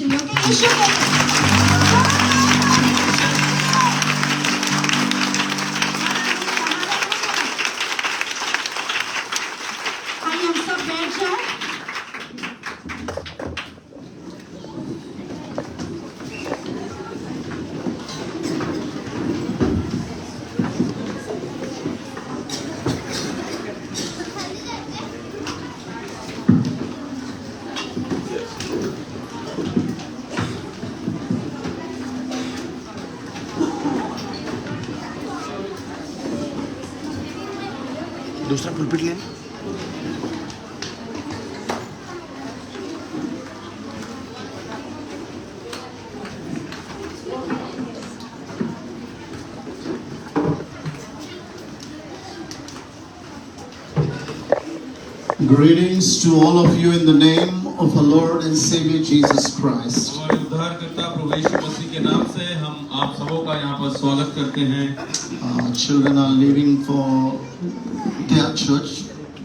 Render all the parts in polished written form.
चाहिए। ओके, यीशु को आइए हम सब बैठ जाएं। दूसरा पुलपिट ले। Greetings to all of you in the name of our Lord and Savior Jesus Christ. हमारे उद्धारकर्ता प्रभु यीशु मसीह के नाम से हम आप सबों का यहाँ पर स्वागत करते हैं। Children are leaving for their church.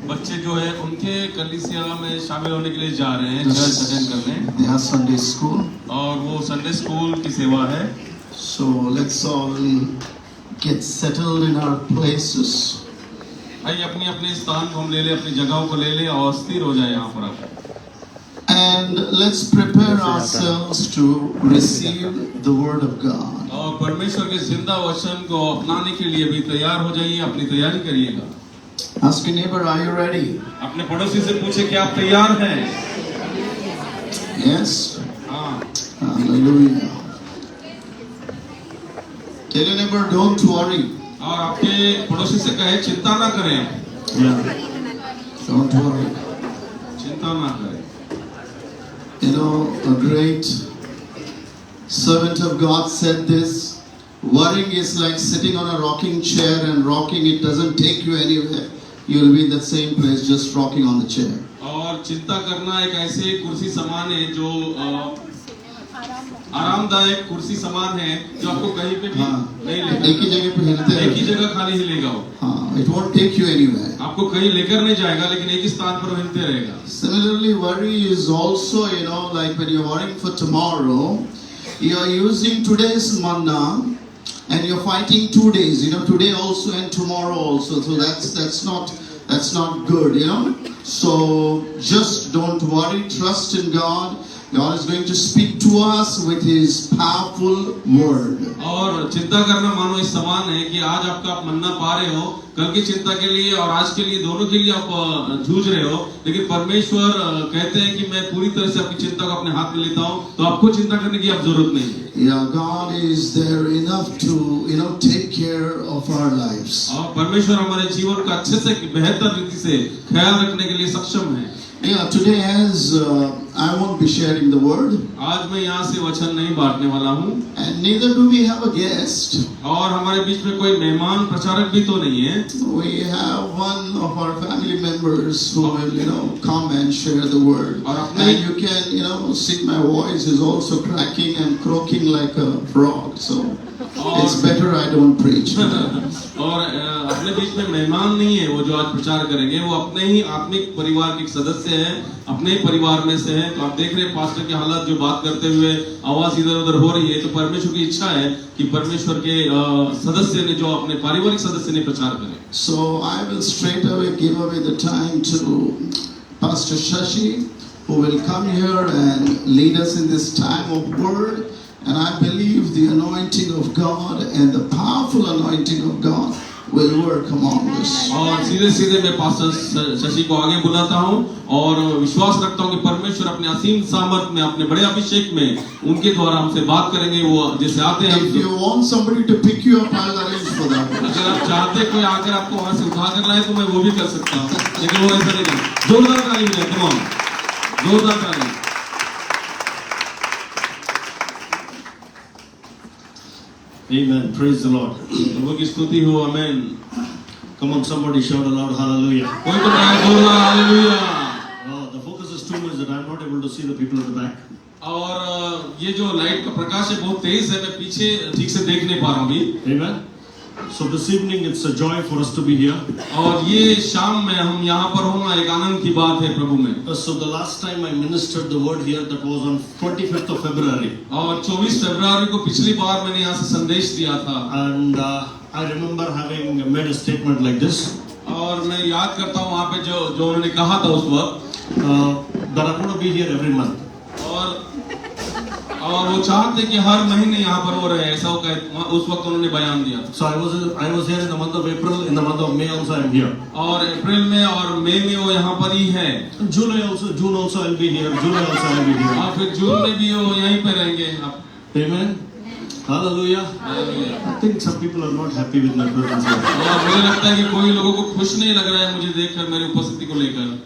बच्चे जो है उनके कलीसिया में शामिल होने के लिए जा रहे हैं, चर्च अटेंड करने, They are Sunday school. और वो संडे स्कूल की सेवा है। So let's all get settled in our places. आइए अपनी अपने स्थान को हम ले ले, अपनी जगहों को ले ले और स्थिर हो जाए यहाँ पर आकर। And let's prepare ourselves to receive the word of God. और परमेश्वर के जिंदा वचन को अपनाने के लिए भी तैयार हो जाइए, अपनी तैयारी करिएगा। Ask your neighbor, are you ready? अपने पड़ोसी से पूछे क्या आप तैयार हैं? Yes? हाँ। Hallelujah. Tell your neighbor, don't worry. और आपके पड़ोसी से कहे चिंता ना करें। Yeah. Don't worry. चिंता ना करें। You know, a great servant of God said this: worrying is like sitting on a rocking chair and rocking, it doesn't take you anywhere. You'll be in the same place just rocking on the chair. और चिंता करना एक ऐसे कुर्सी समान है जो आरामदायक कुर्सी समान है जो आपको कहीं पे भी नहीं लेगा। एक ही जगह पे हिलते एक ही रहेगा। जगह खाली हिलेगा वो। हाँ, it won't take you anywhere. आपको कहीं लेकर नहीं जाएगा, लेकिन एक ही स्थान पर वो हिलते रहेगा। Similarly, worry is also, like when you're worrying for tomorrow, you're using today's manna and you're fighting 2 days, today also and tomorrow also. So that's not good, So just don't worry, trust in God. God is going to speak to us with His powerful word. और चिंता करना मानो इस समान है कि आज आपका आप मन्ना पा रहे हो, कल की चिंता के लिए और आज के लिए दोनों के लिए आप जूझ रहे हो, लेकिन परमेश्वर कहते हैं कि मैं पूरी तरह से आपकी चिंता को अपने हाथ में लेता हूँ, तो आपको चिंता करने की अब जरूरत नहीं है। Yeah, God is there enough to take care of our lives. और परमेश्वर हमारे जीवन का अच्छे से बेहतर रीति से ख्याल रखने के लिए सक्षम है। Yeah, today as I won't be sharing the word. आज मैं यहाँ से वचन नहीं बांटने वाला हूँ। And neither do we have a guest. और हमारे बीच में कोई मेहमान प्रचारक भी तो नहीं है। We have one of our family members who will, come and share the word. And you can, see my voice is also cracking and croaking like a frog. So it's better I don't preach. और अपने बीच में मेहमान नहीं है वो जो आज प्रचार करेंगे, वो अपने ही आत्मिक परिवार के सदस्य हैं, अपने ही परिवार में से हैं। तो आप देख रहे हैं पास्टर की हालत, जो बात करते हुए आवाज इधर उधर हो रही है, तो परमेश्वर की इच्छा है कि परमेश्वर के सदस्य ने, जो अपने पारिवारिक सदस्य ने, प्रचार करें। So I will straight away give away the time to Pastor Shashi, who will come here and lead us in this time of word. And I believe the anointing of God and the powerful anointing of God will work among us. और सीधे सीधे मैं pastor Shashi को आगे बुलाता हूँ और विश्वास रखता हूँ कि परमेश्वर अपने असीम सामर्थ में, अपने बड़े अभिषेक में उनके द्वारा हमसे बात करेंगे। वो जैसे आते हैं, If you want somebody to pick you up, I'll arrange for that. अगर आप चाहते कोई आकर आपको वहां से उठा कर लाए तो मैं वो भी कर सकता हूँ, लेकिन वो ऐसा नहीं। जोरदार ताली बजाएं, कम ऑन, जोरदार ताली। Amen. Praise the Lord. प्रभु की स्तुति हो, आमेन। Come on, somebody shout aloud, hallelujah. कोई तो कहे जोरदार hallelujah. The focus is too much that I'm not able to see the people at the back. और ये जो लाइट का प्रकाश है बहुत तेज है, मैं पीछे ठीक से देख नहीं पा रहा हूँ अभी। Amen. So this evening it's a joy for us to be here. और ये शाम में हम यहाँ पर होना एक आनंद की बात है प्रभु में। So the last time I ministered the word here, that was on 25th of February. और 24 फरवरी को पिछली बार मैंने यहाँ से संदेश दिया था। And I remember having made a statement like this. और मैं याद करता हूँ वहाँ पे जो उन्होंने कहा था उस वक्त That I'm going to be here every month. और वो चाहते कि हर महीने यहाँ पर हो रहे हैं, ऐसा उस वक्त उन्होंने बयान दिया था। So I was here in the month of April. In the month of May also I am here. और अप्रैल में और मई में वो यहाँ पर ही है। June also I'll be here. July also I'll be here. और फिर जून में भी वो यहीं पे रहेंगे। Amen. Hallelujah. I think some people are not happy with my presence here. और मुझे लगता है कि कोई लोगों को खुश नहीं लग रहा है मुझे देखकर, मेरी उपस्थिति को लेकर।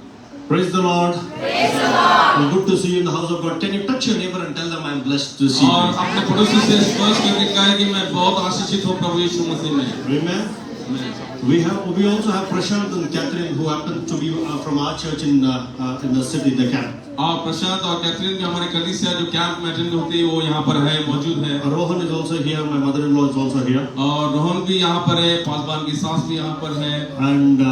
Praise the Lord. Praise the Lord. Well, good to see you in the house of God. Can you touch your neighbor and tell them I am blessed to see you? और अपने पड़ोसी से स्पर्श करके कहे कि मैं बहुत आशीषित हूँ प्रभु यीशु मसीह में। Amen. We also have Prashant and Catherine who happen to be from our church in the city, the camp. और प्रशांत और कैथरीन भी हमारे कलीसिया जो कैंप में अटेंड होती है वो यहाँ पर है, मौजूद है। Rohan is also here. My mother-in-law is also here. और रोहन भी यहाँ पर है, पासवान की सास भी यहाँ पर है। And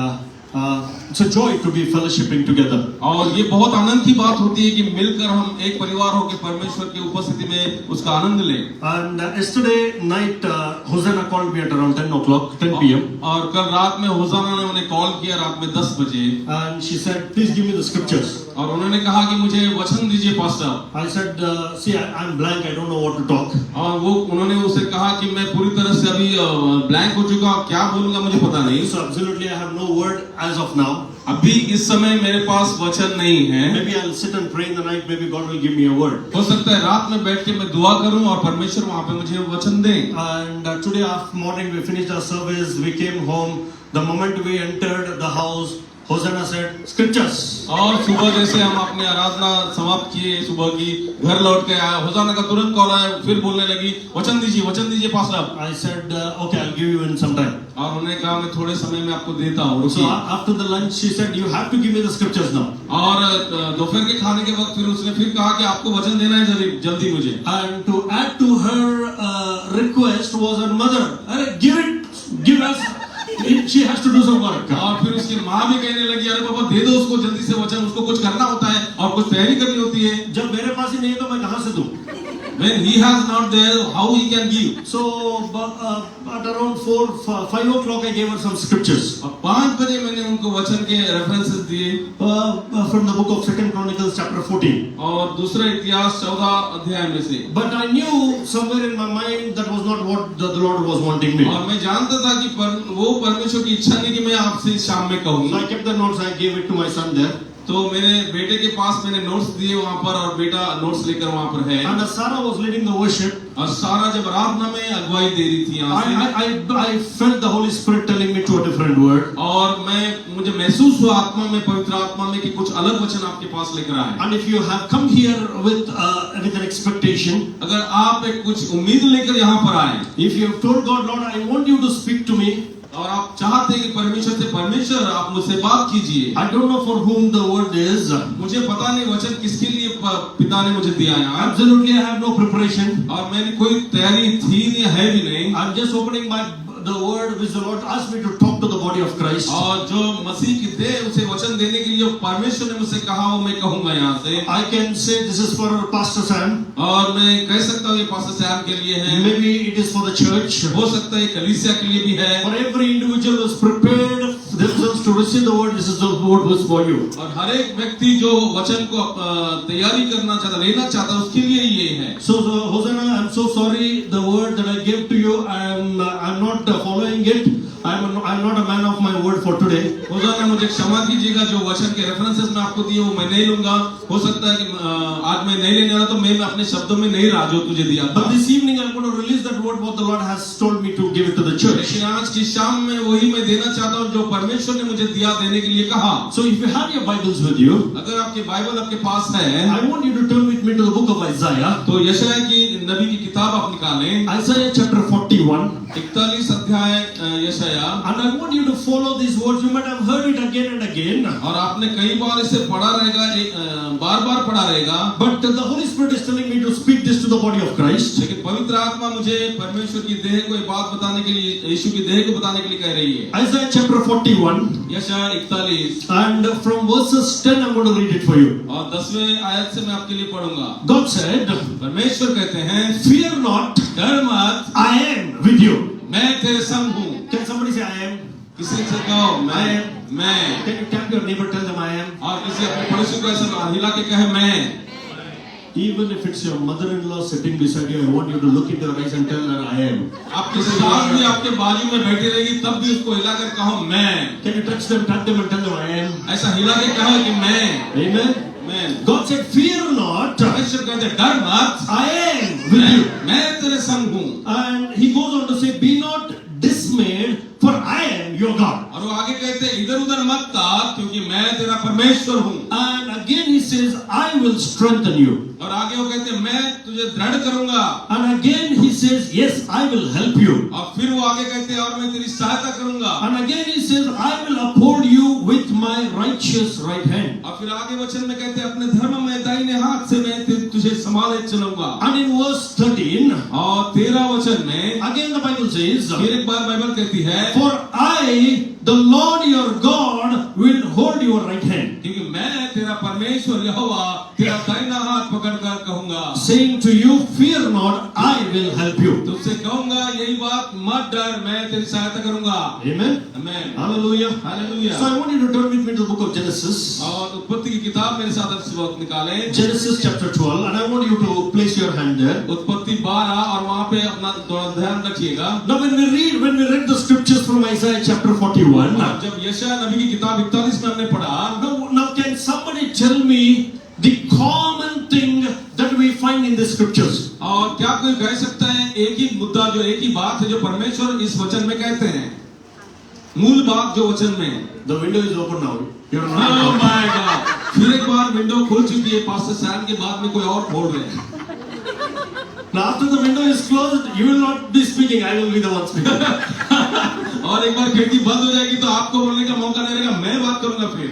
it's a joy to be fellowshipping together. और ये बहुत आनंद की बात होती है कि मिलकर हम एक परिवार होकर परमेश्वर की उपस्थिति में उसका आनंद लें। And yesterday night, Hosanna called me at around 10 o'clock, 10 p.m. और कल रात में होसाना ने उन्हें कॉल किया रात में 10 बजे। And she said, "Please give me the scriptures." और उन्होंने कहा कि मुझे वचन दीजिए pastor. I said, "See, I'm blank. I don't know what to talk." और वो उन्होंने उसे कहा कि मैं पूरी तरह से अभी ब्लैंक हो चुका, क्या बोलूंगा मुझे पता नहीं। So absolutely, I have no word as of now. अभी इस समय मेरे पास वचन नहीं है। Maybe I'll sit and pray in the night. Maybe God will give me a word. हो सकता है रात में बैठ के मैं दुआ करूं और परमेश्वर वहां पे मुझे वचन दे। And today after morning we finished our service. We came home. The moment we entered the house, Hosanna said, "Scriptures." और सुबह जैसे हम अपनी आराधना समाप्त किए सुबह की, घर लौट के आया, होसाना का तुरंत कॉल आया, फिर बोलने लगी वचन दीजिए pastor. I said, "Okay, I'll give you in some time." और उन्होंने कहा मैं थोड़े समय में आपको देता हूँ। So after the lunch, she said, "You have to give me the scriptures now." और दोपहर के खाने के वक्त फिर उसने फिर कहा कि आपको वचन देना है जल्दी मुझे। And to add to her request was her mother. Give us. She has to do some work. और फिर उसकी माँ भी कहने लगी अरे पापा दे दो उसको जल्दी से वचन, उसको कुछ करना होता है और कुछ तैयारी करनी होती है। जब मेरे पास ही नहीं है तो मैं कहाँ से दूँ? When he has not there, how he can give? So at around 5 o'clock I gave her some scriptures. और 5 बजे मैंने उनको वचन के रेफरेंसेस दिए from the book of 2 Chronicles chapter 14. और दूसरा इतिहास 14 अध्याय में से। But I knew somewhere in my mind that was not what the Lord was wanting me. और मैं जानता था कि वो परमेश्वर की इच्छा नहीं कि मैं आपसे इस शाम में कहूँ। So I kept the notes. I gave it to my son there. तो मेरे बेटे के पास मैंने नोट्स दिए वहाँ पर और बेटा नोट्स लेकर वहाँ पर है। And Sarah was leading the worship. और सारा जब आराधना में अगुवाई दे रही थी यहाँ से, I felt the Holy Spirit telling me to a different word. और मुझे महसूस हुआ आत्मा में, पवित्र आत्मा में कि कुछ अलग वचन आपके पास लेकर आए। And if you have come here with an expectation, अगर आप एक कुछ उम्मीद लेकर यहाँ पर आए, if you have told God, "Lord, I want you to speak to me," और आप चाहते हैं कि परमेश्वर आप मुझसे बात कीजिए। I don't know for whom the word is. मुझे पता नहीं वचन किसके लिए पिता ने मुझे दिया है। Absolutely, I have no preparation. और मैंने कोई तैयारी थी नहीं, है भी नहीं। I'm just opening the word which the Lord asked me to talk to the body of Christ. और जो मसीह की देह उसे वचन देने के लिए परमेश्वर ने मुझसे कहा वो मैं कहूँगा यहाँ से। I can say this is for Pastor Sam. और मैं कह सकता हूँ ये पास्टर सैम के लिए है। Maybe it is for the church. हो सकता है कलीसिया के लिए भी है। For every individual who is prepared themselves to receive the word, this is the word was for you. और हर एक व्यक्ति जो वचन को तैयारी करना चाहता, लेना चाहता, उसके लिए ये है। So Hosanna, I'm so sorry. The word that I gave to you, I'm not following it. I'm not a man of my word for today. होसाना मुझे क्षमा कीजिएगा, जो वचन के रेफरेंसेस मैं आपको दिए वो मैं नहीं लूंगा। हो सकता है कि आज मैं नहीं लेने वाला, तो मैं अपने शब्दों में नहीं रहा जो तुझे दिया। But this evening I'm going to release that word what the Lord has told me to give it to the church. लेकिन आज की शाम में वही मैं देना चाहता हूँ जो परमेश्वर ने मुझे दिया, देने के लिए कहा। So if you have your Bibles with you, अगर आपके बाइबल आपके पास है, I want you to turn with me to the book of Isaiah. तो यशायाह की नबी की किताब आप निकालें। Isaiah chapter 41. 41 अध्याय यशायाह। And I want you to follow these words. You might have heard it again and again. और आपने कई बार इसे पढ़ा रहेगा, बार बार पढ़ा रहेगा। But the Holy Spirit is telling me to speak this to the body of Christ. लेकिन पवित्र आत्मा मुझे परमेश्वर की देह को ये बात बताने के लिए, यीशु की देह को बताने के लिए कह रही है। Isaiah chapter 41 यशायाह 41 and from verses 10 I'm going to read it for you. और 10वें आयत से मैं आपके लिए पढ़ूंगा। God said, परमेश्वर कहते हैं, fear not, डर मत, I am with you. मैं तेरे संग हूँ। Can somebody say I am? किसी से कहो मैं। Can you tap your neighbor, tell them I am? और किसी अपने पड़ोसी को ऐसा हिला के कहे मैं। Even if it's your mother-in-law sitting beside you, I want you to look into her eyes and tell her I am. आपकी सास भी आपके बाजू में बैठी रहेगी, तब भी उसको हिला कर कहो मैं। Can you touch them, tap them and tell them I am? ऐसा हिला के कहो कि मैं। Amen. मैं। God said, fear not, परमेश्वर कहते हैं, डर मत, I am with you. मैं तेरे संग हूँ। And he goes on to say, be not dismayed, for I am your God. और वो आगे कहते हैं, इधर उधर मत ताक, क्योंकि मैं तेरा परमेश्वर हूँ। And again he says, I will strengthen you. और आगे वो कहते हैं, मैं तुझे दृढ़ करूंगा। And again he says, yes, I will help you. और फिर वो आगे कहते हैं, और मैं तेरी सहायता करूंगा। And again he says, I will uphold you with my righteous right hand. और फिर आगे वचन में कहते हैं, अपने धर्म में दाहिने हाथ से मैं तुझे संभाले चलूंगा। And in verse 13, और 13 वचन में again the Bible says, फिर एक बार बाइबल कहती है, for I, the Lord your God, will hold your right hand. क्योंकि मैं तेरा परमेश्वर यहोवा तेरा दाहिना हाथ पकड़कर कहूंगा, Saying to you, fear not, I will help you. तुझसे कहूंगा यही बात, मत डर, मैं तेरी सहायता करूंगा। Amen. आमीन। Hallelujah. Hallelujah. So I want you to turn with me to the book of Genesis. और उत्पत्ति की किताब मेरे साथ इस वक्त निकालें। Genesis chapter 12, and I want you to place your hand there. उत्पत्ति 12 और वहां पे अपना थोड़ा ध्यान रखिएगा। Now when we read the scriptures from Isaiah chapter 41, अब जब यशायाह नबी की किताब 41 में हमने पढ़ा, now can somebody tell me the common thing that we find in the scriptures? और क्या कोई कह सकता है एक ही मुद्दा, जो एक ही बात है जो परमेश्वर इस वचन में कहते हैं, मूल बात जो वचन में है। The window is open now. You're Oh not. my God! फिर एक बार विंडो खुल चुकी है, पास्टर सैम के बाद में कोई और खोल रहे हैं। Now after the window is closed, you will not be speaking. I will be the one speaking. और एक बार खिड़की बंद हो जाएगी तो आपको बोलने का मौका नहीं रहेगा, मैं बात करूंगा फिर।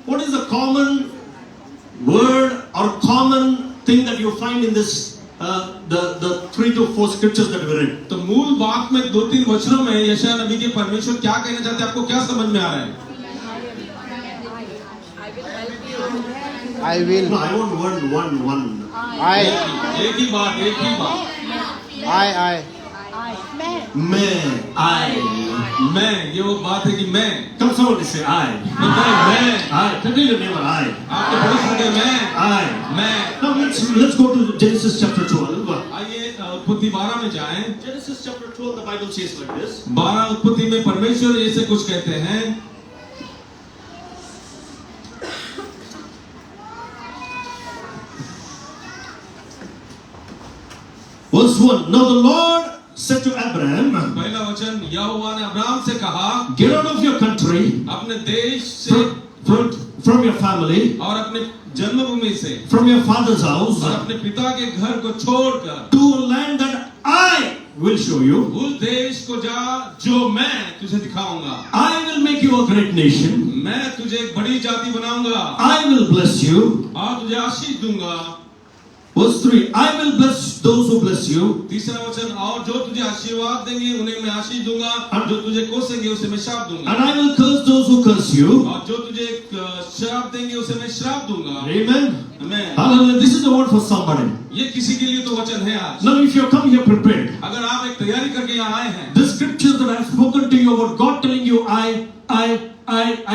What is the common word or common thing that you find in this the 3 to 4 scriptures that we read? तो मूल बात में 2-3 वचनों में यशायाह नबी के परमेश्वर क्या कहना चाहते हैं, आपको क्या समझ में आ रहा है? I will. No, I want one. एक ही बात, एक ही बात। I. मैं, ये वो बात है कि मैं। Come somebody say I. मैं। I. Tell your neighbor I. आपके पड़ोसी के मैं। मैं। Now let's go to Genesis chapter 12. आइए उत्पत्ति 12 में जाएं। Genesis chapter 12, the Bible says like this. 12 उत्पत्ति में परमेश्वर ऐसे कुछ कहते हैं। Verse 1. Now the Lord said to Abraham, पहला वचन, यहोवा ने अब्राहम से कहा, get out of your country, अपने देश से from your family, और अपने जन्मभूमि से, from your father's house, और अपने पिता के घर को छोड़कर to a land that I will show you. उस देश को जा जो मैं तुझे दिखाऊंगा। I will make you a great nation. मैं तुझे एक बड़ी जाति बनाऊंगा I will bless you. और तुझे आशीष दूंगा। Verse 3. I will bless those who bless you. तीसरा वचन, और जो तुझे आशीर्वाद देंगे उन्हें मैं आशीष दूंगा, और जो तुझे कोसेंगे उसे मैं श्राप दूंगा, And I will curse those who curse you. और जो तुझे श्राप देंगे उसे मैं श्राप दूंगा। Amen. आमीन। Hallelujah. This is the word for somebody. ये किसी के लिए तो वचन है आज। Now if you have come here prepared, अगर आप एक तैयारी करके यहाँ आए हैं, the scriptures that I have spoken to you about God telling you I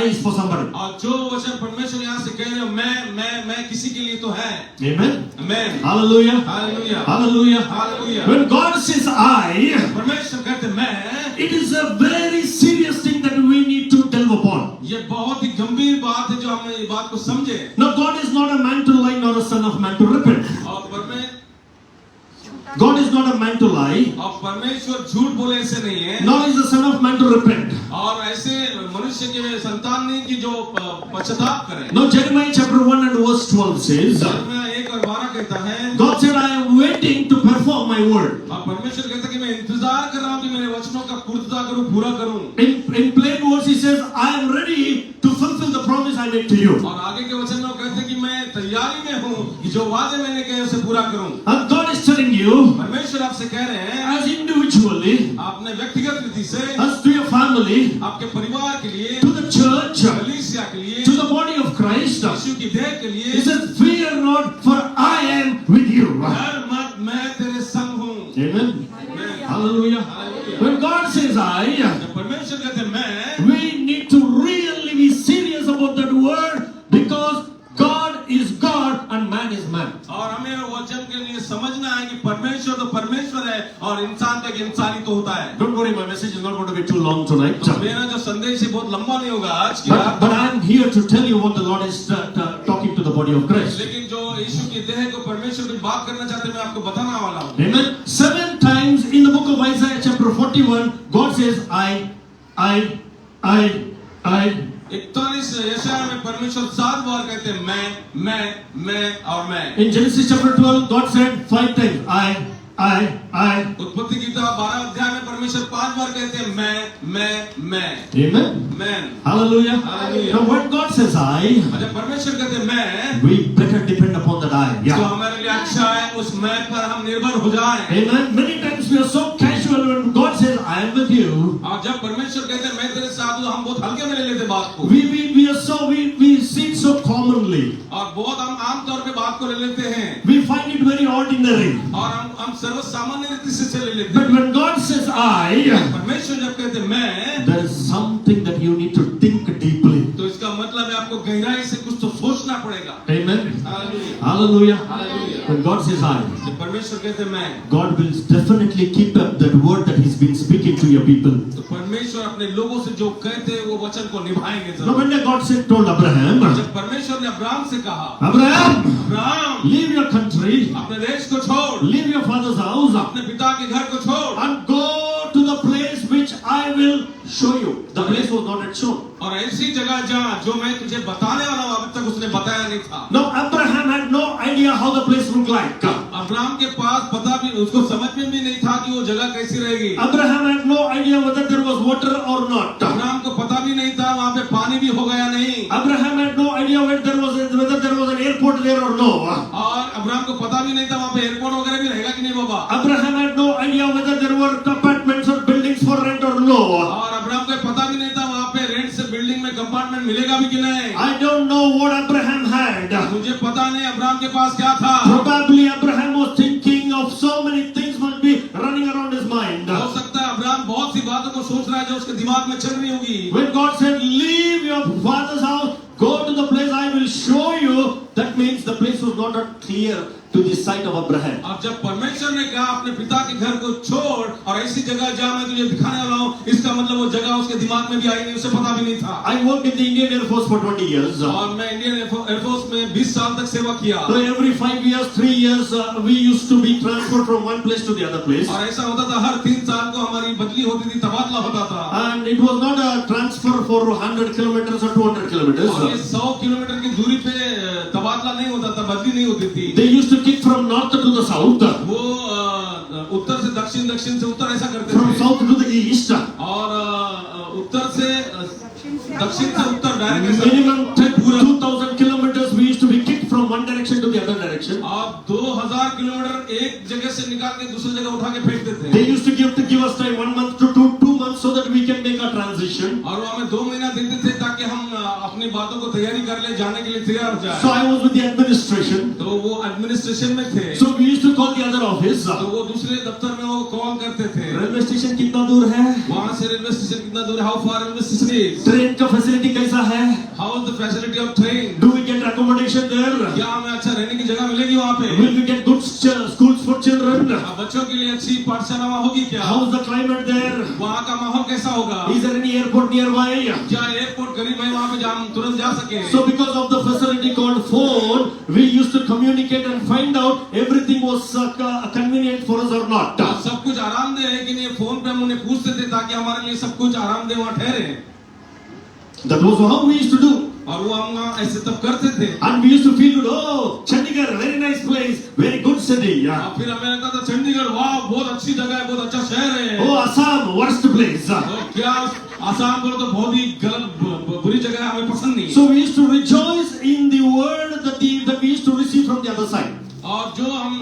is for somebody. और जो वचन परमेश्वर यहाँ से कह रहे हो, मैं किसी के लिए तो है। Amen. आमीन। Hallelujah. Hallelujah. Hallelujah. Hallelujah. When God says I, परमेश्वर कहते मैं, it is a very serious thing that we need to delve upon. ये बहुत ही गंभीर बात है जो हमें ये बात को समझे। Now God is not a man to lie nor a son of man to repent. और God is not a man to lie, और परमेश्वर झूठ बोले ऐसे नहीं है, nor is the son of man to repent. और ऐसे मनुष्य के संतान नहीं कि जो पश्चाताप करे। Now Jeremiah chapter 1 and verse 12 says, यिर्मयाह 1 और 12 कहता है, God said, I am waiting to perform my word. और परमेश्वर कहता है कि मैं इंतजार कर रहा हूँ कि मेरे वचनों का पूर्णता करूँ, पूरा करूँ। In plain words he says, I am ready to fulfill the promise I made to you. और आगे के वचन में कहते हैं कि मैं तैयारी में हूँ कि जो वादे मैंने कहे उसे पूरा करूँ। And God is telling you, परमेश्वर आपसे कह रहे हैं, as individually, आपने व्यक्तिगत रीति से, as to your family, आपके परिवार के लिए, to the church, कलीसिया के लिए, to the body of Christ. यीशु की देह के लिए, He says, fear not, for I am with you. डर मत, मैं तेरे संग हूँ। Amen. Hallelujah. When God says I, जब परमेश्वर कहते हैं मैं, we need to really be serious about that word, because God is God and man is man. और हमें वचन के लिए समझना है कि परमेश्वर तो परमेश्वर है और इंसान का इंसान ही तो होता है। Don't worry, my message is not going to be too long tonight. तो मेरा जो संदेश है बहुत लंबा नहीं होगा आज की रात। But I'm here to tell you what the Lord is talking to the body of Christ. लेकिन जो यीशु की देह को परमेश्वर कुछ बात करना चाहते हैं, मैं आपको बताने वाला हूँ। Amen. 7 times in the book of Isaiah chapter 41, God says I. 41 यशायाह में परमेश्वर 7 बार कहते हैं मैं और मैं। In Genesis chapter 12, God said 5 times I. उत्पत्ति की किताब 12 अध्याय में परमेश्वर 5 बार कहते हैं मैं। Amen. मैं। Hallelujah. Hallelujah. Now when God says I, और जब परमेश्वर कहते हैं मैं, we better depend upon that I. तो Yeah. हमारे लिए अच्छा है उस मैं पर हम निर्भर हो जाएं। Amen. Many times we are so casual when God says I am with you. और जब परमेश्वर कहते हैं मैं तेरे साथ हूँ, हम बहुत हल्के में ले लेते बात को। We see it so commonly. और बहुत हम आम तौर पे बात को ले लेते हैं। We find it very ordinary. और हम सर्व सामान्य रीति से ले लेते But हैं। when God says I, परमेश्वर जब कहते हैं मैं, there is something that you need to think deeply. तो इसका मतलब है आपको गहराई से कुछ तो सोचना पड़ेगा। Amen. Hallelujah. Hallelujah. Hallelujah. When God says I, जब परमेश्वर कहते हैं मैं, God will definitely keep up that word that He's been speaking to your people. तो परमेश्वर अपने लोगों से जो कहते हैं वो वचन को निभाएंगे Now जरूर। when God said, told Abraham, जब परमेश्वर ने अब्राहम से कहा, Abraham, Abraham leave your country, अपने देश को छोड़, leave your father's house, अपने पिता के घर को छोड़ and go to the place which I will show you. The place was not yet shown. और ऐसी जगह जा जो मैं तुझे बताने वाला हूँ, अभी तक उसने बताया नहीं था। Now Abraham had no idea how the place looked like. Abraham के पास पता भी, उसको समझ में भी नहीं था कि वो जगह कैसी रहेगी। Abraham had no idea whether there was water or not. Abraham को पता भी नहीं था वहाँ पे पानी भी हो गया नहीं। Abraham had no idea whether there was an airport there or no. और अब्राहम को पता भी नहीं था वहाँ पे एयरपोर्ट वगैरह भी रहेगा कि नहीं बाबा। Abraham had no idea whether there were apartments or buildings for rent or no. और अब्राहम को पता भी नहीं था वहाँ पे रेंट से बिल्डिंग में कंपार्टमेंट मिलेगा भी कि नहीं। I don't know what Abraham had. मुझे पता नहीं अब्राहम के पास क्या था। Probably Abraham was thinking of so many things must be running around his mind. हो सकता है अब्राहम बहुत सी बातों को सोच रहा है जो उसके दिमाग में चल रही होगी। When God said, leave your father's house, go to the place I will show you, that means the place was not clear to the sight of Abraham. अब जब परमेश्वर ने कहा अपने पिता के घर को छोड़ और ऐसी जगह जा मैं तुझे दिखाने वाला हूँ, इसका मतलब वो जगह उसके दिमाग में भी आई नहीं, उसे पता भी नहीं था। I worked in the Indian Air Force for 20 years. और मैं इंडियन एयरफोर्स में 20 साल तक सेवा किया। So every 5 years, 3 years, we used to be transferred from one place to the other place. और ऐसा होता था हर 3 साल को हमारी बदली होती थी, तबादला होता था। And it was not a transfer for 100 kilometers or 200 और ये kilometers. 100 किलोमीटर की दूरी पे तबादला नहीं होता था, बदली नहीं होती थी। They used to kick from north to the south, वो उत्तर से दक्षिण, दक्षिण से उत्तर ऐसा करते from थे। south to the east. और उत्तर से दक्षिण से उत्तर डायरेक्ट ऐसा। Minimum 2,000 kilometers we used to be kicked from one direction to the other direction. आप 2000 किलोमीटर एक जगह से निकाल के दूसरी जगह उठा के फेंकते थे। They used to give us time 1 month to 2 months so that we can make a transition. और वो हमें 2 महीना देते थे ताकि हम अपनी बातों को तैयारी कर ले, जाने के लिए तैयार हो जाए। So I was with the administration. तो वो एडमिनिस्ट्रेशन में थे। So we used to call the other office. तो वो दूसरे दफ्तर में वो कॉल करते थे। रेलवे स्टेशन कितना दूर है? वहाँ से रेलवे स्टेशन कितना दूर है? How far railway station is? Train का फैसिलिटी कैसा है? How is the facility of train? Do we get accommodation there? क्या हमें अच्छा रहने की जगह मिलेगी वहाँ पे? Will we get good schools for children? बच्चों के लिए अच्छी पाठशाला वहाँ होगी क्या? How is the climate there? वहाँ का माहौल कैसा होगा? Is there any airport nearby? क्या एयरपोर्ट करीब है वहाँ पे हम तुरंत जा सके? So because of the facility called phone, we used to communicate and find out everything was convenient for us or not. और सब कुछ आरामदेह है कि नहीं, फोन पे हम उन्हें पूछते थे ताकि हमारे लिए सब कुछ आरामदेह वहाँ ठहरे। That was how we used to do. और वो हम ऐसे तब करते थे। And we used to feel good. Oh, Chandigarh, very nice place, very good city. Yeah. और फिर हमें लगता था चंडीगढ़ वाह बहुत अच्छी जगह है, बहुत अच्छा शहर है। Oh, Assam, worst place. तो क्या आसाम बोलो तो बहुत ही गलत बुरी जगह है, हमें पसंद नहीं है। So we used to rejoice in the word that we used to receive from the other side. और जो हम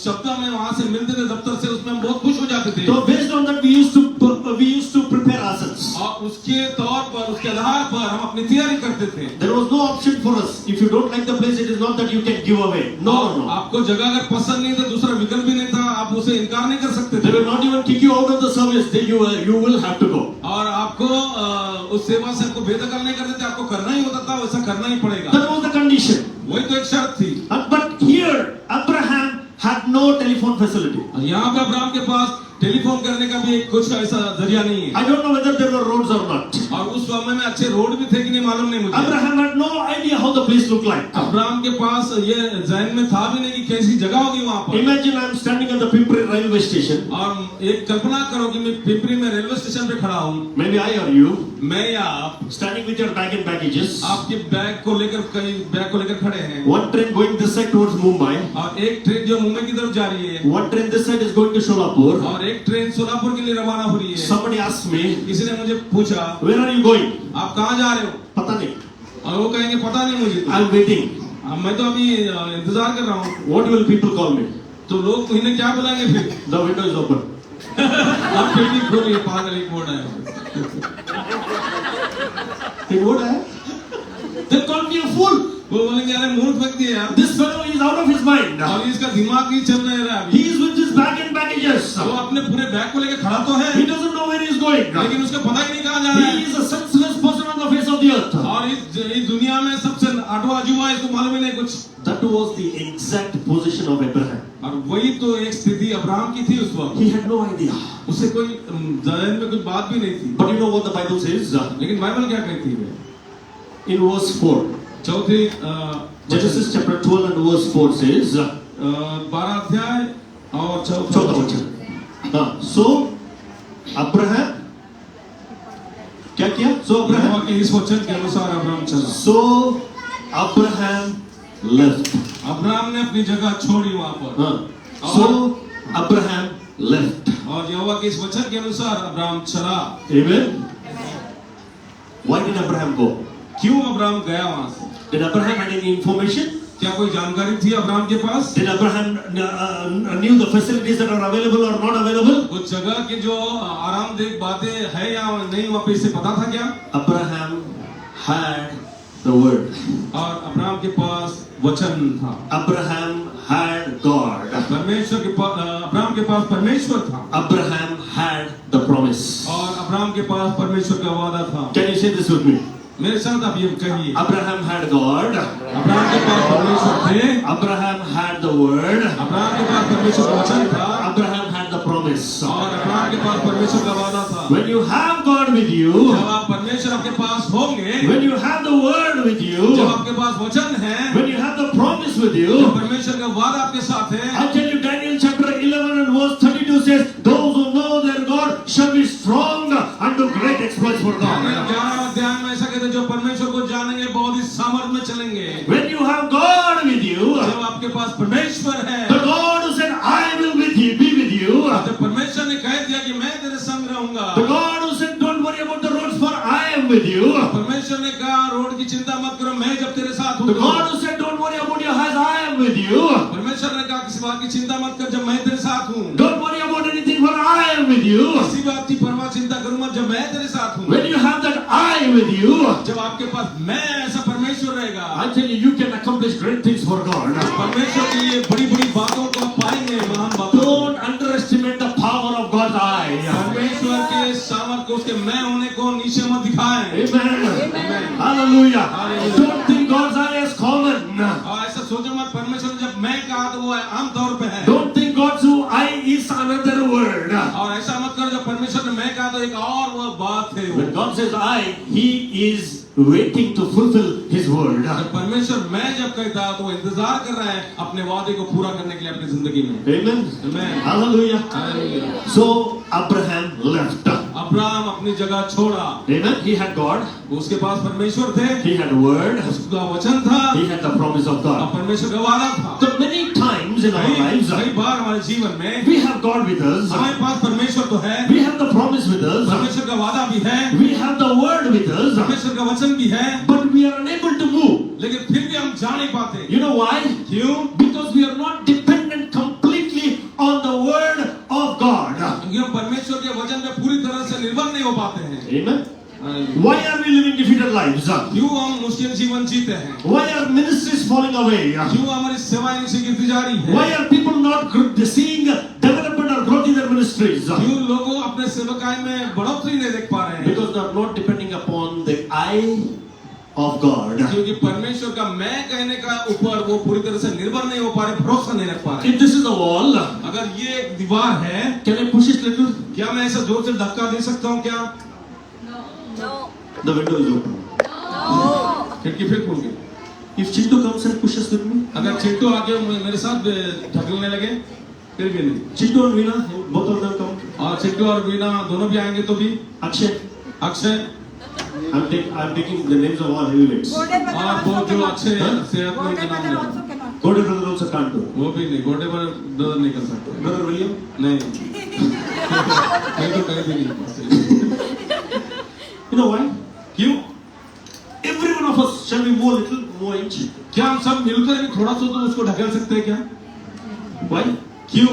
सप्ताह में वहां से मिलते थे दफ्तर से, उसमें हम बहुत खुश हो जाते थे। So based on that, we used to prepare ourselves. और उसके तौर पर, उसके आधार पर हम अपनी तैयारी करते थे। There was no option for us. If you don't like the place, it is not that you can give away. No, और no. आपको जगह अगर पसंद नहीं था, दूसरा विकल्प भी नहीं था, आप उसे इनकार नहीं कर सकते They थे। will not even kick you out of the service. You will have to go. और आपको उस सेवा से आपको बेदखल नहीं करते थे, आपको करना ही होता था, वैसा करना ही पड़ेगा। That was the condition. वही तो एक शर्त थी। But here, Abraham had no telephone facility. और यहाँ पे अब्राहम के पास टेलीफोन करने का भी एक कुछ ऐसा जरिया नहीं है। I don't know whether there were roads or not. और उस समय में अच्छे रोड भी थे कि नहीं मालूम नहीं मुझे। Abraham had no idea how the place looked like. Abraham के पास ये ज़हन में था भी नहीं कि कैसी जगह होगी वहाँ पर। Imagine I am standing at the Pimpri railway station. और एक कल्पना करो कि मैं पिंपरी में रेलवे स्टेशन पे खड़ा हूँ, Maybe I or you मैं या आप standing with your bag and baggages. आपके बैग को लेकर खड़े हैं। One train going this side towards Mumbai. और एक ट्रेन जो मुंबई की तरफ जा रही है, One train this side is going to Sholapur. और एक ट्रेन सोलापुर के लिए रवाना हो रही है। Somebody asked me, किसी ने मुझे पूछा, where are you going? आप कहाँ जा रहे हो? पता नहीं. और वो कहेंगे पता नहीं मुझे तो। I'm waiting. मैं तो अभी इंतजार कर रहा हूँ। What will people call me? तो लोग इन्हें क्या बुलाएंगे फिर? The window is open. आप खिड़की खोलिए, पागल एक बोर्ड है। Hey, what है? They call me a fool. वो बोलेंगे अरे मूर्ख व्यक्ति है यार, This fellow is out of his mind. और इसका दिमाग ही चल नहीं रहा अभी। He is with his bag and baggages. वो अपने पूरे बैग को लेकर खड़ा तो है, He doesn't know where he is going. लेकिन उसको पता ही नहीं कहाँ जा रहा He है। is a senseless person on the face of the earth. और इस दुनिया में सबसे आठवां अजूबा है, इसको मालूम ही नहीं कुछ। That was the exact position of Abraham. और वही तो एक स्थिति अब्राहम की थी उस वक्त। He had no idea. उसे कोई जहन में कुछ बात भी नहीं थी। But you know what the Bible says? लेकिन बाइबल क्या कहती है? In verse 4. चौथी Genesis chapter 12 and verse 4 says, 12 अध्याय और चौथा वचन. So Abraham क्या किया? So Abraham. के इस वचन के अनुसार अब्राहम चला। So Abraham left. अब्राहम ने अपनी जगह छोड़ी वहां पर। So Abraham left. और यहोवा के इस वचन के अनुसार अब्राहम चला। Amen. Why did Abraham go? क्यों अब्राहम गया वहां से? Did Abraham had any information? क्या कोई जानकारी थी अब्राहम के पास? Did Abraham knew the facilities that are available or not available? उस जगह की जो आरामदेह बातें है या नहीं, वहाँ पे इसे पता था क्या? Abraham had the word. और अब्राहम के पास वचन था। Abraham had God. परमेश्वर के पास, अब्राहम के पास परमेश्वर था। Abraham had the promise. और अब्राहम के पास परमेश्वर का वादा था। Can you say this with me? मेरे साथ आप ये कहिए। Abraham had God. अब्राहम के पास परमेश्वर थे। Abraham had the word. Abraham के पास परमेश्वर का वचन था। Abraham had the promise. और अब्राहम के पास परमेश्वर का वादा था। When you have God with you, जब आप परमेश्वर आपके पास होंगे, when you have the word with you, जब आपके पास वचन है, when you have the promise with you, जब परमेश्वर का वादा आपके साथ है, I tell you, Daniel chapter 11 and verse 32 says, those who know their God shall be strong and do great exploits for God. 11 अध्याय में ऐसा कहते हैं, जो परमेश्वर को जानेंगे बहुत ही सामर्थ में चलेंगे। When you have God with you, जब आपके पास परमेश्वर है, the God who said, I will with you, be with you, जब परमेश्वर ने कह दिया कि मैं तेरे संग रहूंगा, the God who said, don't worry about the roads for I am with you, परमेश्वर ने कहा रोड की चिंता मत करो, मैं जब तेरे साथ the हूँ। God who said, don't worry about your house, I am with you, परमेश्वर ने कहा किसी बात की चिंता मत कर, जब मैं तेरे साथ हूँ। don't worry about anything for I am with you. किसी बात की परवाह चिंता करूँ मत, जब मैं तेरे साथ हूँ। When you have that I with you, जब आपके पास मैं ऐसा परमेश्वर रहेगा, I tell you, you can accomplish great things for God. परमेश्वर की ये बड़ी बड़ी बातों को आप पाएंगे, महान बातों को। Don't underestimate the power of God's I. परमेश्वर के सामर्थ को, उसके मैं होने को नीचे मत दिखाएं। Amen. Hallelujah. Hallelujah. Don't think God's I is common. और ऐसा सोचो मत, परमेश्वर ने जब मैं कहा तो वो आम तौर पे है। Don't think God's I is another word. और ऐसा मत करो, जब परमेश्वर ने मैं कहा तो एक और वो बात है। When God says I, He is waiting to fulfill His word. जब परमेश्वर मैं जब कहता है तो वो इंतजार कर रहा है अपने वादे को पूरा करने के लिए अपनी जिंदगी में। Amen. Amen. Hallelujah. Hallelujah. So Abraham left. Abraham अपनी जगह छोड़ा। Amen. He had God. उसके पास परमेश्वर थे, He had word. उसका वचन था, He had the promise of और God. परमेश्वर का वादा था। So many times in our lives, कई बार हमारे जीवन में we have God with us. हमारे पास परमेश्वर तो है, We have the promise with us. परमेश्वर का वादा भी है, We have the word with us. परमेश्वर का वचन भी है, But we are unable to move. लेकिन फिर भी हम जा नहीं पाते। You know why? क्यों? Because we are not dependent completely on the word of God. क्योंकि हम परमेश्वर के वचन पे पूरी तरह से निर्भर नहीं हो पाते हैं। Amen. Why are we living defeated lives? क्यों हम मुश्किल जीवन जीते हैं? Why are ministries falling away? क्यों हमारी सेवाएं नीचे गिरती जा रही है? Why are people not seeing development or growth in their ministries? क्यों लोगों अपने सेवकाई में बढ़ोतरी नहीं देख पा रहे हैं? Because they are not depending upon the eye of God. क्योंकि परमेश्वर का मैं कहने का ऊपर वो पूरी तरह से निर्भर नहीं हो पा रहे, भरोसा नहीं रख पा रहे। If this is a wall, अगर ये एक दीवार है, can I push it little? क्या मैं ऐसा जोर से धक्का दे सकता हूँ क्या? The window is open. खिड़की फिर खुल गई। If Chintu comes and pushes with me, अगर चिट्टू आके मेरे साथ ढकलने लगे, फिर भी नहीं। Chintu and Veena, both of them come. और चिट्टू और वीणा दोनों भी आएंगे तो भी। Akshay, Akshay I'm taking the names of all heavyweights. और वो जो अच्छे सेहतमंद के नाम है, Gode brother also can't do. वो भी नहीं, गोटे पर ब्रदर नहीं कर सकते। Brother William, नहीं मैं तो कहीं भी नहीं कर सकते। you know why? क्यों? Every one of us shall we move a little more inch. क्या हम सब मिलकर भी थोड़ा सा तो उसको ढकेल सकते हैं क्या? Why? क्यों?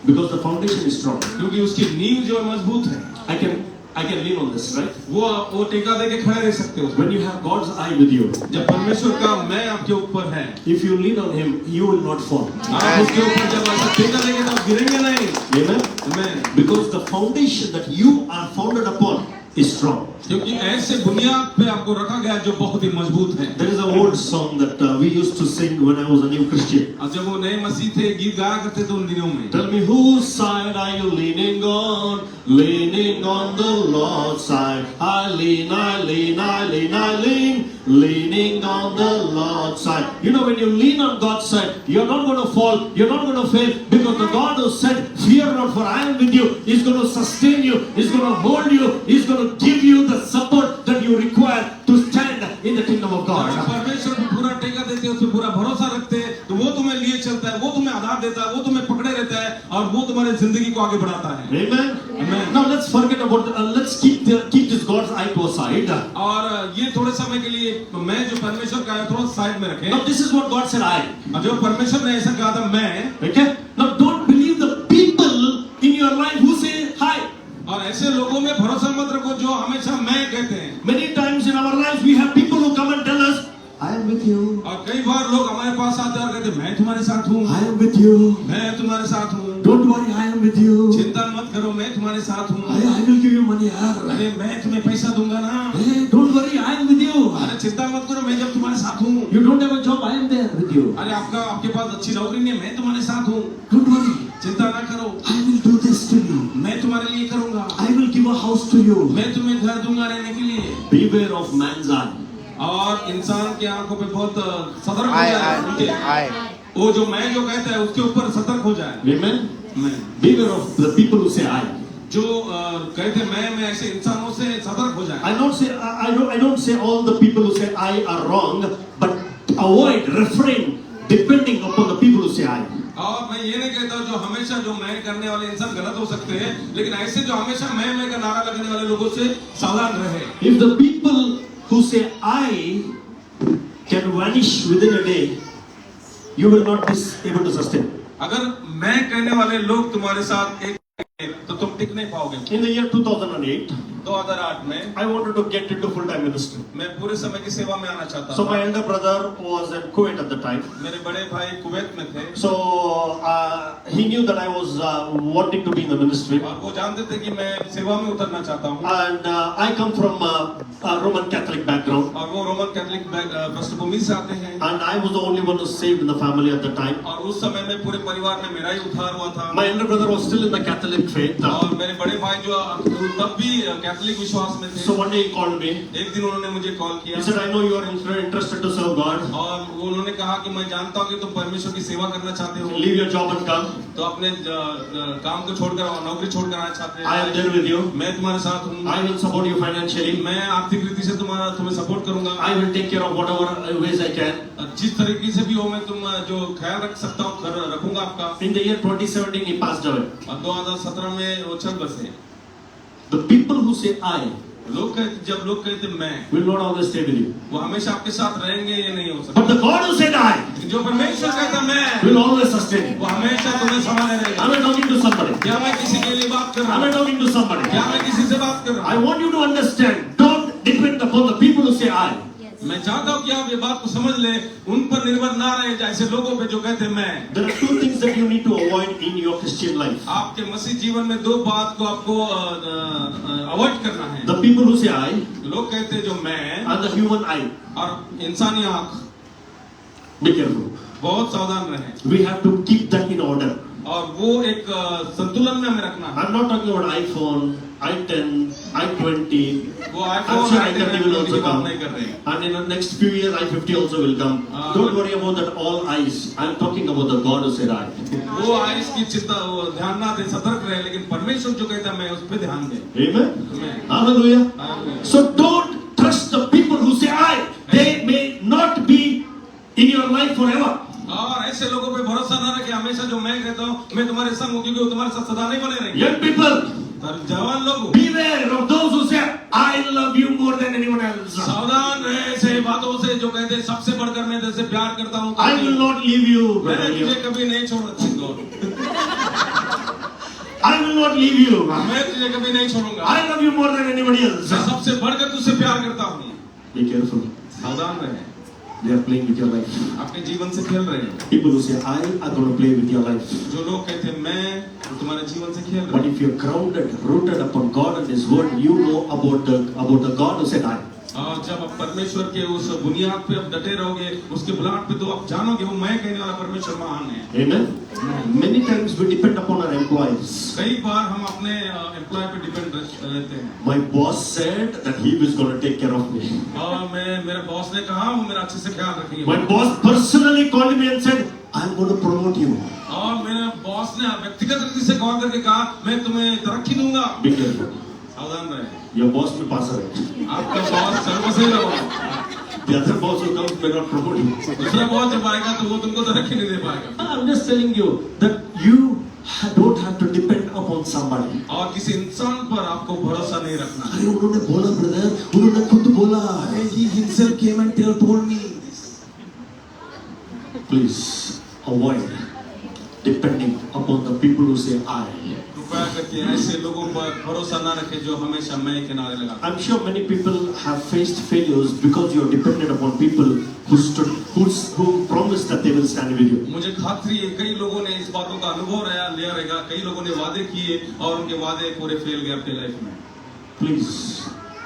Because the foundation is strong. क्योंकि उसकी नींव जो है मजबूत है। I can lean on this, right? वो टेका दे के खड़े रह सकते हो। When you have God's eye with you, जब परमेश्वर का मैं आपके ऊपर है, if you lean on Him, you will not fall. आप उसके ऊपर जब ऐसा टेका देंगे तो आप गिरेंगे नहीं। Amen. Amen. Because the foundation that you are founded upon is strong. क्योंकि ऐसे बुनियाद पे आपको रखा गया है जो बहुत ही मजबूत है। There is an old song that we used to sing when I was a new Christian. और जब वो नए मसीह थे गीत गाया करते थे उन दिनों में। Tell me whose side are you leaning on? Leaning on the Lord's side. I lean, I lean, I lean, I lean. Leaning on the Lord's side. You know when you lean on God's side, you're not going to fall, you're not going to fail, because the God who said, "Fear not, for I am with you," is going to sustain you, is going to hold you, is going to give you the support that you require to stand in the kingdom of God. परमेश्वर को पूरा टेका देते हैं, उस पर पूरा भरोसा रखते हैं, तो वो तुम्हें लिए चलता है, वो तुम्हें आधार देता है, वो तुम्हें पकड़े रहता है और वो तुम्हारी जिंदगी को आगे बढ़ाता है। Amen. Amen. Now let's forget about let's keep this God's eye to a side. और ये थोड़े समय के लिए मैं जो परमेश्वर का है थोड़ा साइड में रखें। Now this is what God said, I. और जो परमेश्वर ने ऐसा कहा था मैं, Okay? Now don't believe the people in your life who say hi. और ऐसे लोगों में भरोसा मत रखो जो हमेशा मैं कहते हैं। Many times in our life we have people who come and tell us, I am with you. और कई बार लोग हमारे पास आते हैं और कहते हैं मैं तुम्हारे साथ हूँ, I am with you. मैं तुम्हारे साथ हूँ, Don't worry, I am with you. चिंता मत करो मैं तुम्हारे साथ हूँ, I will give you money, yaar. अरे मैं तुम्हें पैसा दूंगा ना, Hey, don't worry, I am with you. अरे चिंता मत करो मैं जब तुम्हारे साथ हूँ, You don't have a job, I am there with you. अरे आपके पास अच्छी नौकरी नहीं है मैं तुम्हारे साथ हूँ, Don't worry, चिंता ना करो I will do this to you. मैं तुम्हारे लिए करूंगा, I will give a house to you. मैं तुम्हें घर दूंगा रहने के लिए। Beware of man's eye. और इंसान की आंखों पे बहुत सतर्क हो जाए, I. वो जो मैं जो कहता है उसके ऊपर सतर्क हो जाए। Amen. मैं Beware of the people who say I. जो कहते मैं ऐसे इंसानों से सतर्क हो जाए। I don't say all the people who say I are wrong, but avoid, refrain, depending upon the people who say I. और मैं ये नहीं कहता जो हमेशा जो मैं करने वाले इंसान गलत हो सकते हैं, लेकिन ऐसे जो हमेशा मैं का नारा लगने वाले लोगों से सावधान रहे। If the people who say I can vanish within a day, you will not be able to sustain. अगर मैं कहने वाले लोग तुम्हारे साथ एक तो तुम टिक नहीं पाओगे। In the year 2008, 2008 में I wanted to get into full-time ministry. मैं पूरे समय की सेवा में आना चाहता So था। my elder brother was at Kuwait at the time. मेरे बड़े भाई कुवैत में थे। So he knew that I was wanting to be in the ministry. और वो जानते थे कि मैं सेवा में उतरना चाहता हूँ। And I come from a Roman Catholic background. और वो रोमन कैथोलिक पृष्ठभूमि से आते हैं। And I was the only one who was saved in the family at the time. और उस समय में पूरे परिवार में मेरा ही उद्धार हुआ था। My elder brother was still in the Catholic faith. और मेरे बड़े भाई जो तब भी कैथोलिक विश्वास में थे। So one day he called me. एक दिन उन्होंने मुझे कॉल किया। He said, I know you are interested to serve God. और उन्होंने कहा कि मैं जानता हूँ कि तुम परमेश्वर की सेवा करना चाहते हो। Leave your job and come. तो तो अपने काम को छोड़कर और नौकरी छोड़कर आए छात्र I am there with you. मैं तुम्हारे साथ हूँ I will support you financially. मैं आर्थिक रीति से तुम्हें सपोर्ट करूंगा I will take care of whatever ways I can. जिस तरीके से भी हो मैं तुम जो ख्याल रख सकता हूँ रखूंगा आपका। In the year 2017, he passed away. और 2017 में वो चल बसे। The people who say I जब लोग कहते मैं will not always stay with you. वो हमेशा आपके साथ रहेंगे ये नहीं हो सकता। But the God who said I जो परमेश्वर कहता मैं will always sustain you. वो हमेशा तुम्हें संभाले रहेगा। Am I talking to somebody? क्या मैं किसी के लिए बात कर रहा Am I हूँ? talking to somebody? क्या मैं किसी से बात कर रहा I हूँ? want you to understand. Don't depend upon the people who say I. मैं चाहता हूँ कि आप ये बात को समझ ले, उन पर निर्भर ना रहे जैसे लोगों पे जो कहते हैं मैं। There are two things that you need to avoid in your Christian life. आपके मसीह जीवन में दो बात को आपको अवॉइड करना है। The people who say I लोग कहते हैं जो मैं and the human I. और इंसानी आँख। Be careful. बहुत सावधान रहें। We have to keep that in order. और वो एक संतुलन में हमें रखना है। I'm not talking about iPhone, i10, i20. वो I'm iPhone sure i30 will also की बात come. नहीं कर रहे हैं। And in the next few years, i50 also will come. Don't worry about that all eyes. I'm talking about the God who said I. वो ice की चिंता वो ध्यान ना दे सतर्क रहे लेकिन परमेश्वर जो कहता है मैं उस पर ध्यान दे। Amen. Amen. Hallelujah. Hallelujah. So don't trust the people who say I. They may not be in your life forever. और ऐसे लोगों पे भरोसा ना रखे हमेशा जो मैं कहता हूँ मैं तुम्हारे संग हूँ क्योंकि वो तुम्हारे साथ सदा नहीं बने रहेंगे। Young people, जवान लोग beware of those who say I love you more than anyone else. सावधान रहे ऐसे बातों से जो कहते हैं सबसे बढ़कर मैं तेरे से प्यार करता हूँ। I will not leave you. मैं brother. तुझे कभी नहीं छोड़ूंगा। I will not leave you. मैं तुझे कभी नहीं छोड़ूंगा। I love you more than anybody else. मैं सबसे बढ़कर तुझसे प्यार करता हूँ। Be careful. सावधान रहे। They are playing with your life. आपके जीवन से खेल रहे हैं। People who say I are going to play with your life. जो लोग कहते हैं मैं वो तुम्हारे जीवन से खेल रहे But हैं। if you're grounded, rooted upon God and His Word, you know about the God who said I. और जब आप परमेश्वर के उस बुनियाद पे आप डटे रहोगे उसके बुलाहट पे तो आप जानोगे वो मैं कहने वाला परमेश्वर महान है। Amen. Many times we depend upon our employees. कई बार हम अपने एम्प्लॉय पे डिपेंड रहते हैं। My boss said that he was going to take care of me. और मेरे बॉस ने कहा वो मेरा अच्छे से ख्याल रखेंगे। My boss personally called me and said, I'm going to promote you. और मेरे बॉस ने व्यक्तिगत रीति से कॉल करके कहा मैं तुम्हें तरक्की दूंगा। Be careful. सावधान रहे। Your boss will pass away. आपका बॉस सर्वसही होगा। The other boss who comes may not promote you. दूसरा बॉस जब आएगा तो वो तुमको तरक्की नहीं दे पाएगा। I'm just telling you that you don't have to depend upon somebody. और किसी इंसान पर आपको भरोसा नहीं रखना। अरे उन्होंने बोला ब्रदर, उन्होंने खुद बोला. He himself came and told me. Please avoid depending upon the people who say I. कृपया करके ऐसे लोगों पर भरोसा ना रखें जो हमेशा मैं किनारे लगा। I'm sure many people have faced failures because you are dependent upon people who promised that they will stand with you. मुझे खात्री है कई लोगों ने इस बातों का अनुभव लिया रहेगा। कई लोगों ने वादे किए और उनके वादे पूरे फेल गए अपने लाइफ में। Please,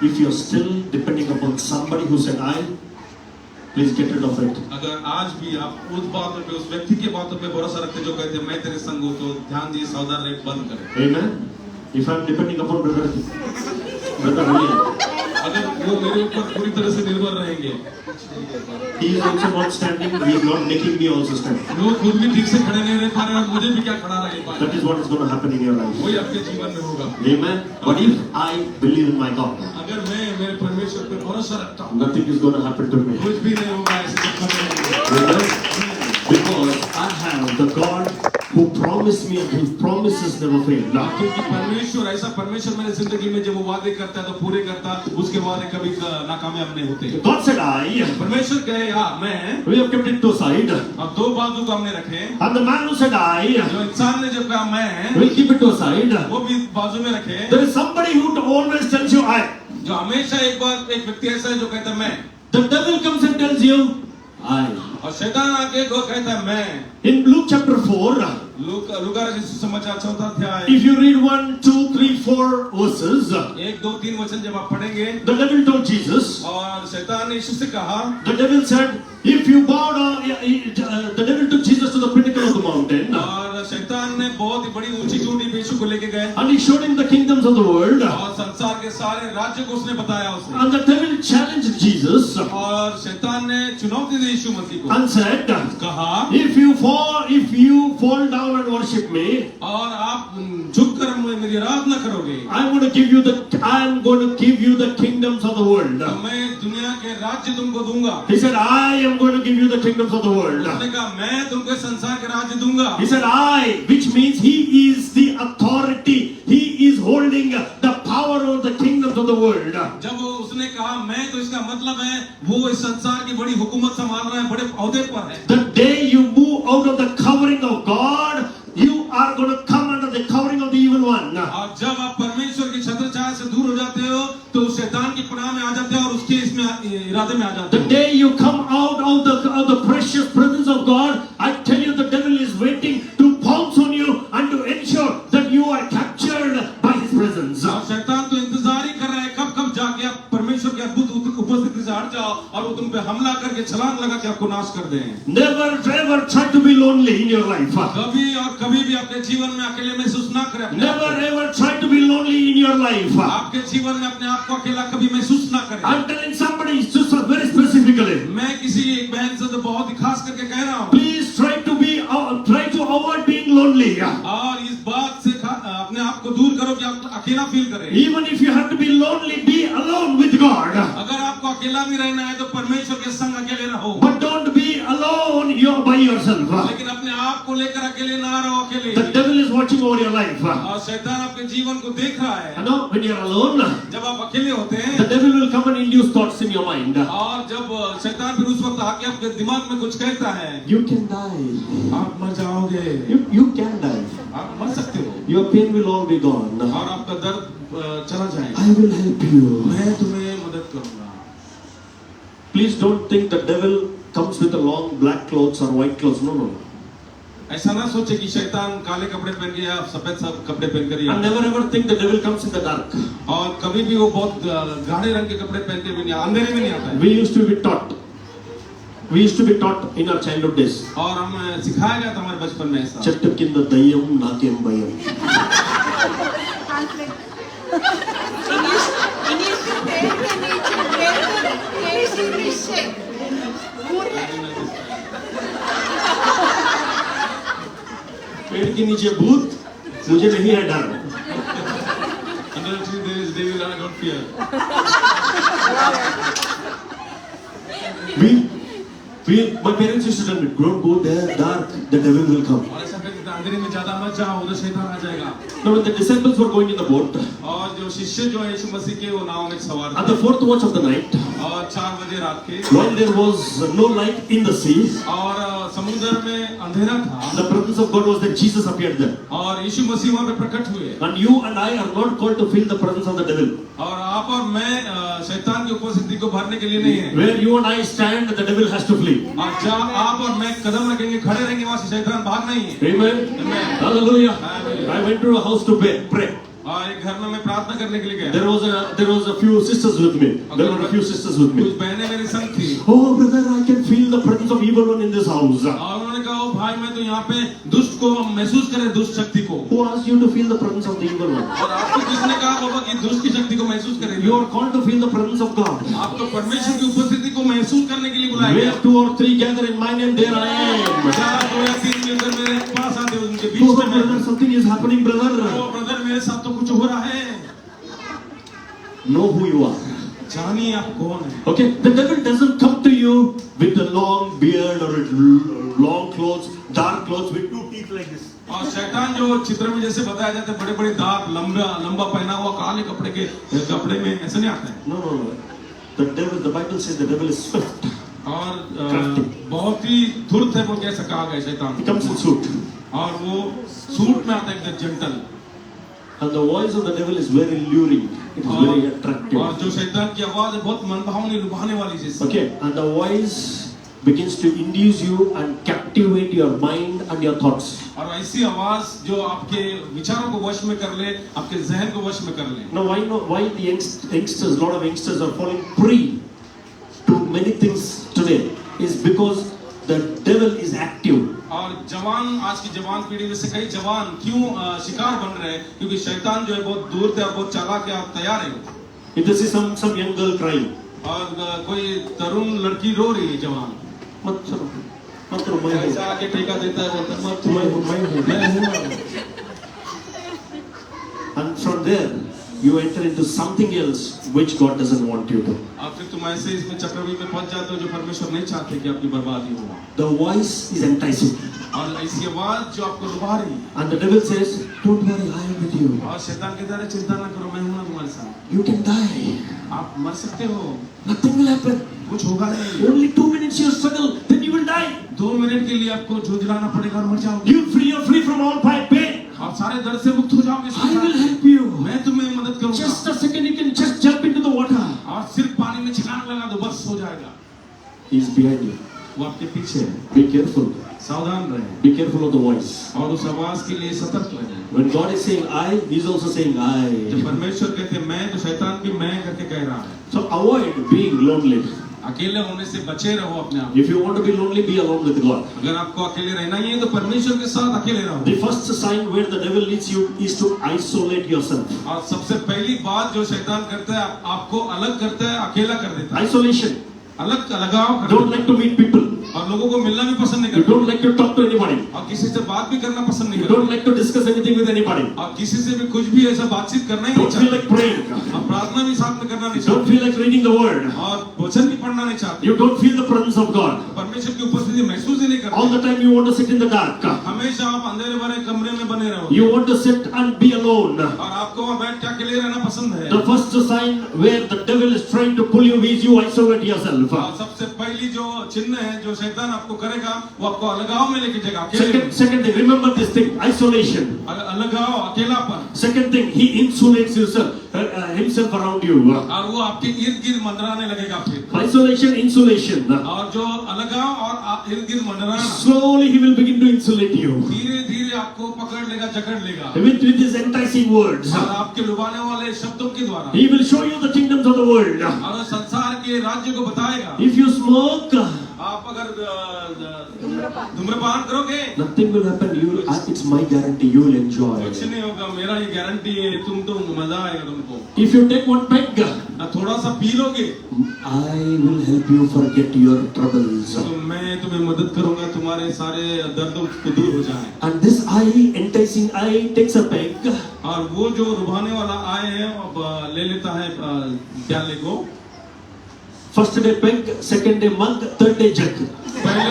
if you are still depending upon somebody who said I, please get rid of it. अगर आज भी आप उस बातों पे उस व्यक्ति के बातों पे भरोसा रखते जो कहते हैं मैं तेरे संग हूँ तो ध्यान दिए सावधान रहे बंद करें। Amen. If I'm depending upon brother William, अगर वो मेरे ऊपर पूरी तरह से निर्भर रहेंगे he is also not standing. He is not making me also stand. वो खुद भी ठीक से खड़े नहीं रह पा रहे और मुझे भी क्या खड़ा रह पाए। That is what is going to happen in your life. वही आपके जीवन में होगा। Amen. But if I believe in my God, अगर मैं मेरे परमेश्वर पे भरोसा रखता हूँ nothing is going to happen to me. कुछ भी नहीं होगा ऐसे सब खड़े रहेंगे। Amen. Because I have the God who promised me and whose promises never fail. क्योंकि परमेश्वर ऐसा परमेश्वर मेरे जिंदगी में जब वो वादे करता है तो पूरे करता उसके वादे कभी नाकामयाब नहीं होते। God said I. परमेश्वर कहे मैं We have kept it to side. अब दो बाजू को हमने रखे। And the man who said I, जो इंसान ने जब कहा मैं will keep it to side. वो भी बाजू में रखे। There is somebody who always tells you I. जो हमेशा एक व्यक्ति ऐसा है जो कहता है मैं। The devil comes and tells you I. और शैतान आके को कहता है मैं। In Luke chapter 4, लूका रचित समाचार 4वां अध्याय if you read 1, 2, 3, 4 verses, 1, 2, 3 वचन जब आप पढ़ेंगे the devil told Jesus. और शैतान ने यीशु से कहा The devil said, if you bow down, the devil took Jesus to the pinnacle of the mountain. और शैतान ने बहुत ही बड़ी ऊंची चोटी पे यीशु को लेके गए And he showed him the kingdoms of the world. और संसार के सारे राज्य को उसने बताया उसे। And the devil challenged Jesus और शैतान ने चुनौती दी यीशु मसीह को and said, कहा if you fall fall down and worship me, और आप झुककर मेरी आराधना करोगे, I'm going to give you the kingdoms of the world. तो मैं दुनिया के राज्य तुमको दूंगा। He said, I am going to give you the kingdoms of the world. उसने कहा मैं तुमको संसार के राज्य दूंगा। He said, I, which means he is the authority. He is holding the power over the kingdoms of the world. जब वो उसने कहा मैं, तो इसका मतलब है वो इस संसार की बड़ी हुकूमत संभाल रहा है, बड़े ओहदे पर है। The day you move out of the covering of God, you are going to come under the covering of the evil one. और जब आप परमेश्वर की छत्र छाया से दूर हो जाते हो, तो शैतान की पनाह में आ जाते हो और उसके इसमें इरादे में आ जाते The हो। day you come out of the precious presence of God, I tell you, the devil is waiting to pounce on you and to ensure that you are captured by his presence. और शैतान तो इंतजार ही कर रहा है कब जाके आप परमेश्वर की अद्भुत उपस्थिति से हट जाओ और वो तुम पे हमला करके छलांग लगा के आपको नाश कर दें। Never ever try to be lonely in your life. कभी और कभी भी अपने जीवन में अकेले महसूस ना करें। अपने आप Never को। ever try to be lonely in your life. आपके जीवन में अपने आप को अकेला कभी महसूस ना करें। I'm telling somebody very specifically. मैं किसी एक बहन से तो बहुत ही खास करके कह रहा हूँ, Please try to avoid being lonely. और इस बात से अपने आप को दूर करो कि आप अकेला फील करें। Even if you have to be lonely, be alone with God. अगर आपको अकेला भी रहना है तो परमेश्वर के संग अकेले रहो, But don't be alone by yourself. लेकिन अपने आप को लेकर अकेले ना रहो। अकेले The devil is watching over your life. और शैतान आपके जीवन को देख रहा है। You know, when you're alone, जब आप अकेले होते हैं, the devil will come and induce thoughts in your mind. और जब शैतान फिर उस वक्त आके आपके दिमाग में कुछ कहता है, You can die. आप मर जाओगे, You can die. आप मर सकते हो, Your pain will all be gone. और आपका दर्द चला जाएगा, I will help you. मैं तुम्हें मदद करूंगा। Please don't think the devil comes with a long black clothes or white clothes. No. ऐसा ना सोचे कि शैतान काले कपड़े पहन के या सफेद सब कपड़े पहन कर ही And आता है। never ever think the devil comes in the dark. और कभी भी वो बहुत गाढ़े रंग के कपड़े पहन के भी नहीं, अंधेरे में नहीं आता है। We used to be taught in our childhood days. और हम सिखाया गया था हमारे बचपन में ऐसा। చెట్టు కింద దయ్యం నాకేం భయం. पेड़ के नीचे भूत, मुझे नहीं है डर. Under the tree there is devil and I don't fear. My parents used to tell me, don't go there, dark, the devil will come. और ऐसा कहते थे अंधेरे में ज्यादा मत जाओ, उधर शैतान आ जाएगा। Now when the disciples were going in the boat, और जो शिष्य जो है यीशु मसीह के, वो नाव में सवार at थे, the fourth watch of the night, और 4 बजे रात के, while there was no light in the sea, और समुद्र में अंधेरा था, the presence of God was that Jesus appeared there. और यीशु मसीह वहाँ पे प्रकट हुए। And you and I are not called to feel the presence of the devil. और आप और मैं शैतान की उपस्थिति को भरने के लिए नहीं है। Where you and I stand, the devil has to flee. और जहाँ आप और मैं कदम रखेंगे, खड़े रहेंगे, वहाँ से शैतान भागना ही है। Amen. Amen. Hallelujah. Hallelujah. I went to a house to pray. और एक घर में मैं प्रार्थना करने के लिए गया। There was a few sisters with me. There were a few sisters with me. कुछ बहनें मेरे संग थी। Oh brother, I can feel the presence of evil one in this house. और उन्होंने कहा, ओ भाई, मैं तो यहाँ पे दुष्ट को महसूस करे, दुष्ट शक्ति को। Who asked you to feel the presence of the evil one? और आपको किसने कहा बाबा कि दुष्ट की शक्ति को महसूस करें? You are called to feel the presence of God. आपको परमेश्वर की उपस्थिति को महसूस करने के लिए बुलाया गया। Where 2 or 3 gather in my name, there I am. जहाँ 2 या 3 मिलकर मेरे पास आते हो, उनके बीच Oh में मैं brother, something is happening, brother. Oh brother, मेरे साथ तो कुछ हो रहा है। Know who you are. जानिए आप कौन है। Okay, the devil doesn't come to you with a long beard or long clothes, dark clothes with 2 teeth like this. और शैतान जो चित्र में जैसे बताया जाता है, बड़े-बड़े दांत, लंबा पहना हुआ काले कपड़े में ऐसे नहीं आता है। No. The Bible says the devil is swift. और बहुत ही धूर्त है, वो कैसा कहा गया शैतान। He comes in suit. और वो सूट में आता है, एकदम gentle. And the voice of the devil is very luring. It is very attractive. और जो शैतान की आवाज है बहुत मनभावनी, लुभाने वाली चीज। Okay, and the voice begins to induce you and captivate your mind and your thoughts. और ऐसी आवाज जो आपके विचारों को वश में कर ले, आपके जहन को वश में कर ले। Now why the youngsters, lot of youngsters are falling prey to many things today is because the devil is active. और जवान, आज की जवान पीढ़ी में से कई जवान क्यों शिकार बन रहे हैं? क्योंकि शैतान जो है बहुत दूर से और बहुत चालाक है, आप तैयार हैं। If you see some young girl crying, और कोई तरुण लड़की रो रही है, जवान, मत मात्र मैं ऐसा हूँ, आके ठेका देता है, बोलता है, मत मैं हूँ, मैं हूँ। and from there you enter into something else which God doesn't want you to. और फिर तुम ऐसे इसमें चक्रव्यूह में फंस जाते हो जो परमेश्वर नहीं चाहते कि आपकी बर्बादी हो। The voice is enticing, और ऐसी आवाज जो आपको लुभा रही है, and the devil says, "Don't worry, I am with you. और शैतान कहता है चिंता ना करो, मैं हूं ना तुम्हारे साथ। You can die. आप मर सकते हो, Nothing will happen. कुछ होगा नहीं। Only 2 minutes you struggle, then you will die. 2 minute के लिए आपको झुंझलाना पड़ेगा और मर जाओगे। You are free from all pain. और सारे दर्द से मुक्त हो जाओगे। I will help you. मैं तुम्हें मदद करूंगा। Just a second, you can just jump into the water. और सिर्फ पानी में छलांग लगा दो, बस हो जाएगा। He is behind you. वो आपके पीछे है। Be careful. सावधान रहें Be careful of the voice. और उस आवाज के लिए सतर्क रहें। When God is saying I, He is also saying जब I. परमेश्वर कहते हैं मैं, तो शैतान भी मैं करके कह रहा है। So avoid being lonely. अकेले होने से बचे रहो अपने आप। If you want to be lonely, be alone with God. अगर आपको अकेले रहना ही है तो परमेश्वर के साथ अकेले रहो। The first sign where the devil leads you is to isolate yourself. और सबसे पहली बात जो शैतान करता है, आपको अलग करता है, अकेला कर देता है। Isolation. अलग लगाव कर Don't देता like to meet people. है। और लोगों को मिलना भी पसंद नहीं You करता। don't like to talk to anybody. और किसी से बात भी करना पसंद नहीं You करता। don't like to discuss anything with anybody. और किसी से भी कुछ भी ऐसा बातचीत करना ही नहीं Don't feel चाहते। like praying. और प्रार्थना भी साथ में करना नहीं Don't चाहते। feel like reading the word. और वचन भी पढ़ना नहीं चाहते। You don't feel the presence of God. परमेश्वर की उपस्थिति महसूस ही नहीं All करते। the time you want to sit in the dark. हमेशा आप अंधेरे भरे कमरे में बने रहो। You want to sit and be alone. और आपको वहाँ बैठ के अकेले रहना पसंद है। The first sign where the devil is trying to pull you is you isolate yourself. और सबसे पहली जो चिन्ह है जो शैतान आपको करेगा, वो आपको अलगाव में लेके जाएगा। अकेले Second thing, remember this thing, isolation. अलगाव, अकेलापन। Second thing, he insulates himself around you. और वो आपके इर्द गिर्द मंडराने लगेगा फिर। Isolation, insulation. और जो अलगाव और इर्द गिर्द मंडराना, Slowly he will begin to insulate you धीरे धीरे आपको पकड़ लेगा, जकड़ लेगा। with his enticing words. और आपके लुभाने वाले शब्दों के द्वारा, He will show you the kingdoms of the world. और संसार के राज्य को बताएगा। If you smoke, आप अगर धूम्रपान करोगे, nothing will happen. It's my guarantee. You will enjoy. कुछ नहीं होगा, मेरा ये गारंटी है, तुम तो मजा आएगा तुमको। If you take one peg, थोड़ा सा पी लोगे, I will help you forget your troubles. तो मैं तुम्हें मदद करूंगा, तुम्हारे सारे दर्दों को दूर हो जाए। And this eye, enticing eye, takes a peg. और वो जो रुभाने वाला आए है, अब ले लेता है प्याले को। First day peg, second day mug, third day jug. पहले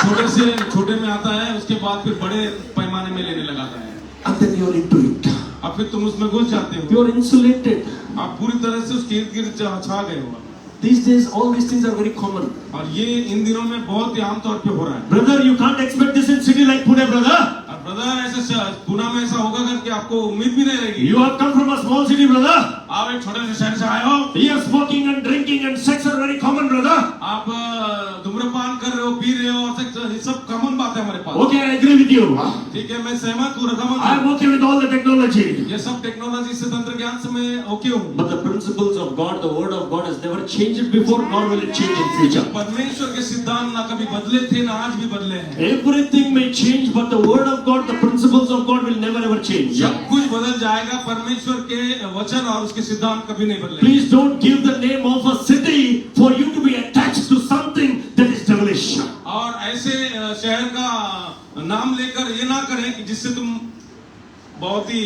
छोटे से छोटे में आता है, उसके बाद फिर बड़े पैमाने में लेने लगाता है। And then you are into it. अब फिर तुम उसमें घुस जाते हो। You are insulated. आप पूरी तरह से उसके इर्द गिर्द छा गए हो। These days, all these things are very common. और ये इन दिनों में बहुत ही आमतौर पे हो रहा है। Brother, you can't expect this in city like Pune, brother. और ब्रदर, ऐसे पुणे में ऐसा होगा करके आपको उम्मीद भी नहीं रहेगी। You have come from a small city, brother. आप एक छोटे से शहर से आए हो। Here, smoking and drinking and sex are very common, brother. आप धूम्रपान कर रहे हो, पी रहे हो, और ये सब कॉमन बात है हमारे पास। Okay, I agree with you. ठीक है, मैं सहमत हूँ, रजामंद I am हूँ। okay with all the technology. ये सब टेक्नोलॉजी से, तंत्र ज्ञान से मैं ओके हूँ। But the principles of God, the word of God has never changed before, nor will it change in future. परमेश्वर के सिद्धांत ना कभी बदले थे, ना आज भी बदले हैं। Everything may change, but the word of God, the principles of God will never ever change. सब कुछ बदल जाएगा, परमेश्वर के वचन और उसके सिद्धांत कभी नहीं बदलेंगे। Please don't give the name of a city for you to be attached to something that is devilish. और ऐसे शहर का नाम लेकर ये ना करें कि जिससे तुम बहुत ही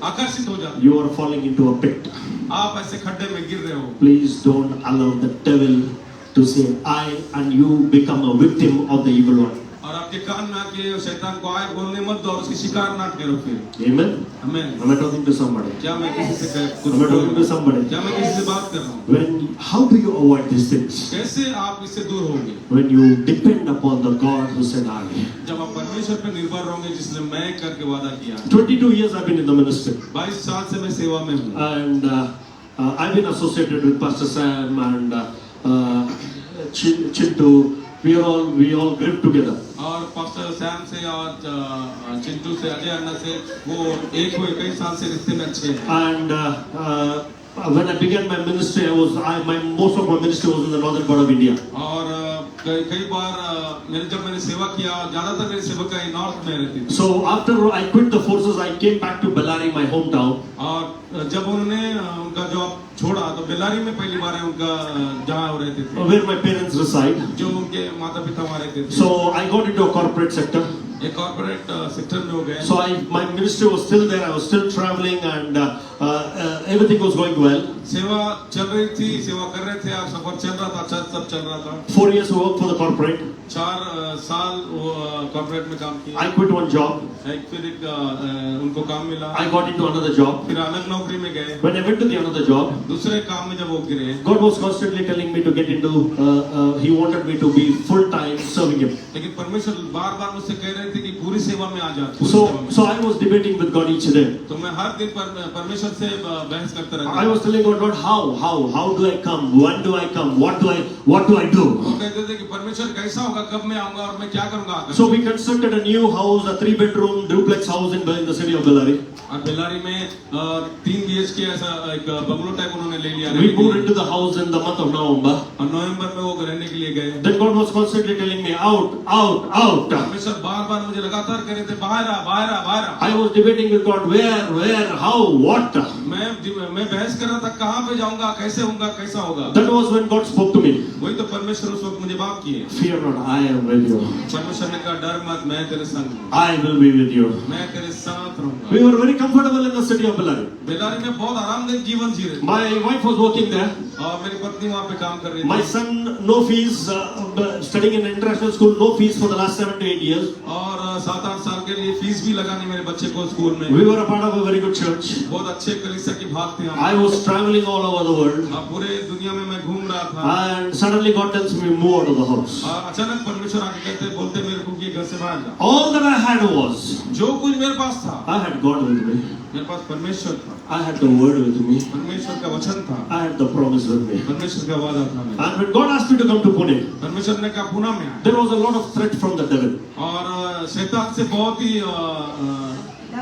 आकर्षित हो जाते। You are falling into a pit. आप ऐसे खड्डे में गिर रहे हो। Please don't allow the devil to say I, and you become a victim of the evil one. और आपके कान में आके शैतान को आए बोलने मत दो और उसकी शिकार ना करो फिर। Amen. आमीन। Am I talking to somebody? क्या मैं किसी से कुछ Am I talking to somebody? क्या मैं किसी से बात कर रहा हूँ? How do you avoid these things? कैसे आप इससे दूर होंगे? When you depend upon the God who said I. जब आप परमेश्वर पे निर्भर रहोगे जिसने मैं करके वादा किया। 22 years I've been in the ministry. 22 साल से मैं सेवा में हूँ। And I've been associated with Pastor Sam and Chintu. We all grip together. और पास्टर सैम से और चिंटू से, अजय अन्ना से वो एक हुए, कई साल से रिश्ते में अच्छे हैं। And when I began my ministry, most of my ministry was in the northern part of India. और कई बार जब मैंने सेवा किया, ज्यादातर मेरी सेवा का नॉर्थ में रहती थी। So after I quit the forces, I came back to Bellary, my hometown. और जब उन्होंने उनका जॉब छोड़ा तो बेलारी में पहली बार है उनका जहाँ वो रहते थे, where my parents reside. जो उनके माता पिता वहाँ रहते थे। So I got into a corporate sector. एक कॉर्पोरेट सेक्टर में हो गए। So my ministry was still there. I was still traveling, and everything was going well. सेवा चल रही थी, सेवा कर रहे थे, आप सफर चल रहा था, अच्छा सब चल रहा था। 4 years I worked for the corporate. 4 साल वो कॉर्पोरेट में काम किया। I quit one job. फिर उनको काम मिला। I got into another job. फिर अलग नौकरी में गए। When I went to the another job, दूसरे काम में जब वो गिरे, God was constantly telling me to get into. He wanted me to be full time serving Him. लेकिन परमेश्वर बार बार मुझसे कह रहे थे कि पूरी सेवा में आ जा। So I was debating with God each day. तो मैं हर दिन परमेश्वर से बहस करता रहता। I was telling God, Lord, how do I come? When do I come? What do I do? वो कहते थे कि परमेश्वर कैसा होगा, कब मैं आऊंगा और मैं क्या करूंगा आकर। So we constructed a new house, a 3-bedroom duplex house in the city of Bellary. और बेलारी में 3 BHK ऐसा एक बंगलो टाइप उन्होंने ले लिया। We moved into the house in the month of November. और नवंबर में वो रहने के लिए गए। Then God was constantly telling me, out. परमेश्वर बार बार मुझे लगातार कह रहे थे, बाहर आ। I was debating with God, where, how, what. मैं बहस कर रहा था, कहाँ पे जाऊंगा, कैसे होऊंगा, कैसा होगा। That was when God spoke to me. वही तो परमेश्वर उस वक्त मुझे बात किए। Fear not, I am with you. परमेश्वर ने कहा, डर मत, मैं तेरे संग हूँ। I will be with you. मैं तेरे साथ रहूंगा। We were very comfortable in the city of Bellary. Bellary में बहुत आरामदायक जीवन जी रहे थे। My wife was working there. और मेरी पत्नी वहाँ पे काम कर रही थी। My son, no fees, studying in an international school, no fees for the last 7 to 8 years. और 7-8 साल के लिए फीस भी लगानी मेरे बच्चे को स्कूल में। We were a part of a very good church. बहुत अच्छे कलीसिया की भाग थे हम। I was traveling all over the world. पूरे दुनिया में मैं घूम रहा था। And suddenly God tells me, move out of the house. अचानक परमेश्वर आके बोलते मेरे को कि घर से बाहर जा। All that I had was, जो कुछ मेरे पास था, I had God with me. मेरे पास परमेश्वर था। I had the word with me. परमेश्वर का वचन था। I had the promise with me. परमेश्वर का वादा था मेरे। And when God asked me to come to Pune, परमेश्वर ने कहा पुणे में आए। there was a lot of threat from the devil. और शैतान से बहुत ही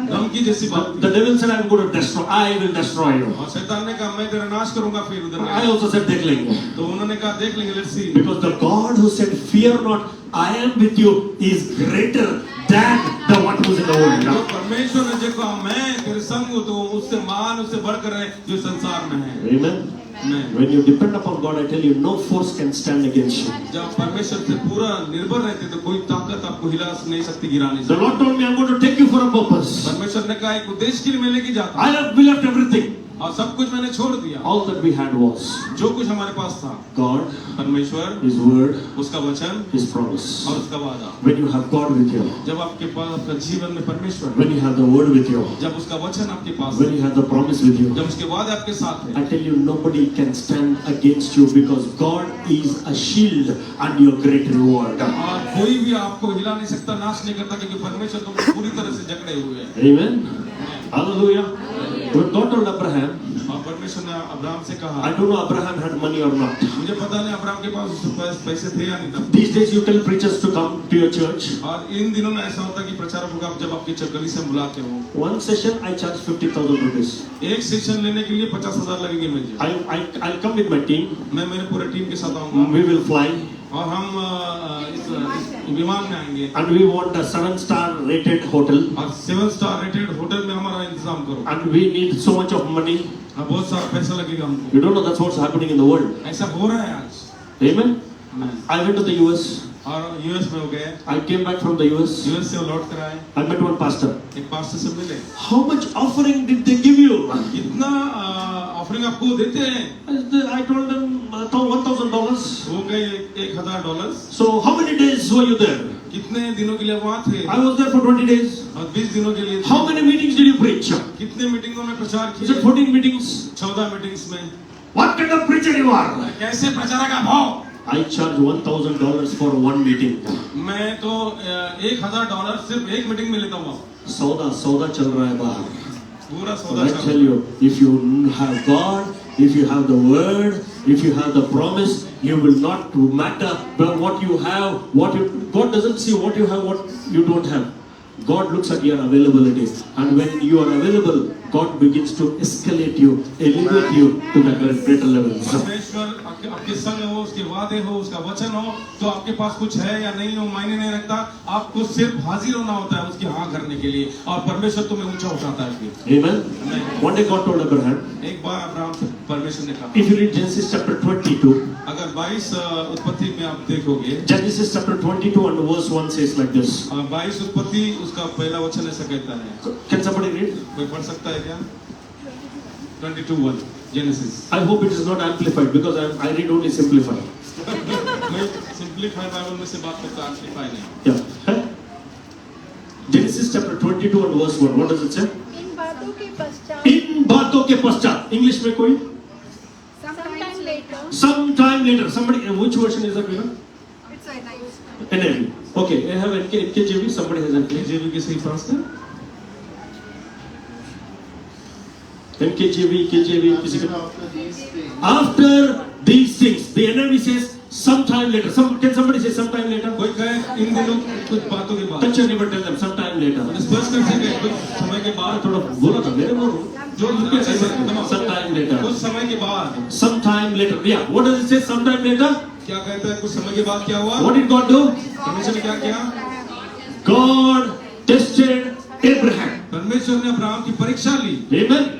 धमकी जैसी बात। The devil said, I'm going to destroy. I will destroy you. और शैतान ने कहा मैं तेरा नाश करूंगा। फिर उधर I also said, देख लेंगे. तो उन्होंने कहा देख लेंगे, let's see। Because the God who said, fear not, I am with you, is greater than the one who's in the world. जो परमेश्वर ने जो कहा मैं तेरे संग हूँ, तो उससे महान, उससे बढ़कर है जो संसार में है। Amen. When you depend upon God, I tell you, no force can stand against you. जब परमेश्वर से पूरा निर्भर रहते तो कोई ताकत आपको हिला नहीं सकती, गिरा नहीं The सकती। Lord told me, I'm going to take you for a purpose. परमेश्वर ने कहा एक उद्देश्य के लिए मैं लेके जाता हूँ। We left everything. और सब कुछ मैंने छोड़ दिया। All that we had was जो कुछ हमारे पास था, God, परमेश्वर, His word, उसका वचन, His promise. और उसका वादा। When you have God with you, जब आपके पास आपका जीवन में परमेश्वर, when you have the word with you, जब उसका वचन आपके पास, when you have the promise with you, जब उसके वादे आपके साथ है, I tell you, nobody can stand against you because God is a shield and your great reward. और कोई भी आपको हिला नहीं सकता, नाश नहीं करता, क्योंकि परमेश्वर तुमको पूरी तरह से जकड़े हुए हैं। Amen. Hallelujah. When God told Abraham, और परमेश्वर ने अब्राहम से कहा, I don't know Abraham had money or not. मुझे पता नहीं अब्राहम के पास उसके पास पैसे थे या नहीं था। These days you tell preachers to come to your church. और इन दिनों में ऐसा होता है कि प्रचारकों को जब आपकी चक्कली से बुलाते हो, One session I charge 50,000 rupees. एक सेशन लेने के लिए 50,000 लगेंगे मुझे। I'll come with my team. मैं मेरे पूरे टीम के साथ आऊंगा We will fly. और हम इस विमान में आएंगे। And we want a 7-star rated hotel. और 7 स्टार रेटेड होटल में हमारा इंतजाम करो। And we need so much of money. और बहुत सारा पैसा लगेगा हमको। You don't know that's what's happening in the world. ऐसा हो रहा है आज। Amen. I went to the US. और यूएस में हो गए। I came back from the US. US से लौट कर आए। I met one pastor. एक पास्टर से मिले। How much offering did they give you? कितना ऑफरिंग आपको देते हैं? I told them $1,000. हो गए $1,000। So how many days were you there? कितने दिनों के लिए वहाँ थे? I was there for 20 days. और 20 दिनों के लिए थे। How many meetings did you preach? कितने मीटिंगों में प्रचार Is it किए? 14 meetings? 14 मीटिंग्स में। What kind of preacher you are? कैसे प्रचारक का भाव? I charge $1,000 for one meeting. मैं तो $1,000 सिर्फ एक मीटिंग में लेता हूँ। सौदा चल रहा है बाहर. पूरा But सौदा I चल tell you, if you have God, if you have the word, if you have the promise, you will not matter what you have, God doesn't see what you have, what you don't have. God looks at your availability, and when you are available, God begins to escalate you, elevate you to the greater levels. परमेश्वर आपके संग हो, उसके वादे हो, उसका वचन हो, तो आपके पास कुछ है या नहीं हो मायने नहीं रखता। आपको सिर्फ हाजिर होना होता है उसकी हाँ करने के लिए, और परमेश्वर तुम्हें ऊंचा उठाता है फिर। Amen. One day God told Abraham, एक बार अब्राहम से परमेश्वर ने कहा, if you read Genesis chapter 22, अगर 22 उत्पत्ति में आप देखोगे, Genesis chapter 22 and verse 1 says like this. 22 उत्पत्ति उसका पहला वचन ऐसा कहता है। Can somebody read? कोई पढ़ सकता है क्या? 22:1 Genesis। I hope it is not amplified because I read only simplified. मैं सिंपलीफाई बाइबल में से बात करता हूँ, एम्पलीफाई नहीं। Yeah. Huh? Genesis chapter 22 and verse 1. What does it say? इन बातों के पश्चात इन बातों के पश्चात. English में कोई? sometime later Sometime later. Somebody. Which version is that? You know? it's a nice NIV. Okay. I have NKJV. Somebody has NKJV. KJV के सही पास है? NKJV, KJV. किसी का? After these things. After these things, the NIV says sometime later. Can somebody say sometime later? कोई कहे इन दिनों कुछ बातों के बाद। Touch your neighbor, tell them sometime later. स्पर्श कर सके कुछ समय के बाद, थोड़ा बोला था मेरे को. जो उनके Sometime later. कुछ समय के बाद। Sometime later. Yeah. What does it say? Sometime later. क्या कहता है कुछ समय के बाद क्या हुआ? What did God do? परमेश्वर ने क्या किया? God tested Abraham. परमेश्वर ने अब्राहम की परीक्षा ली। Amen.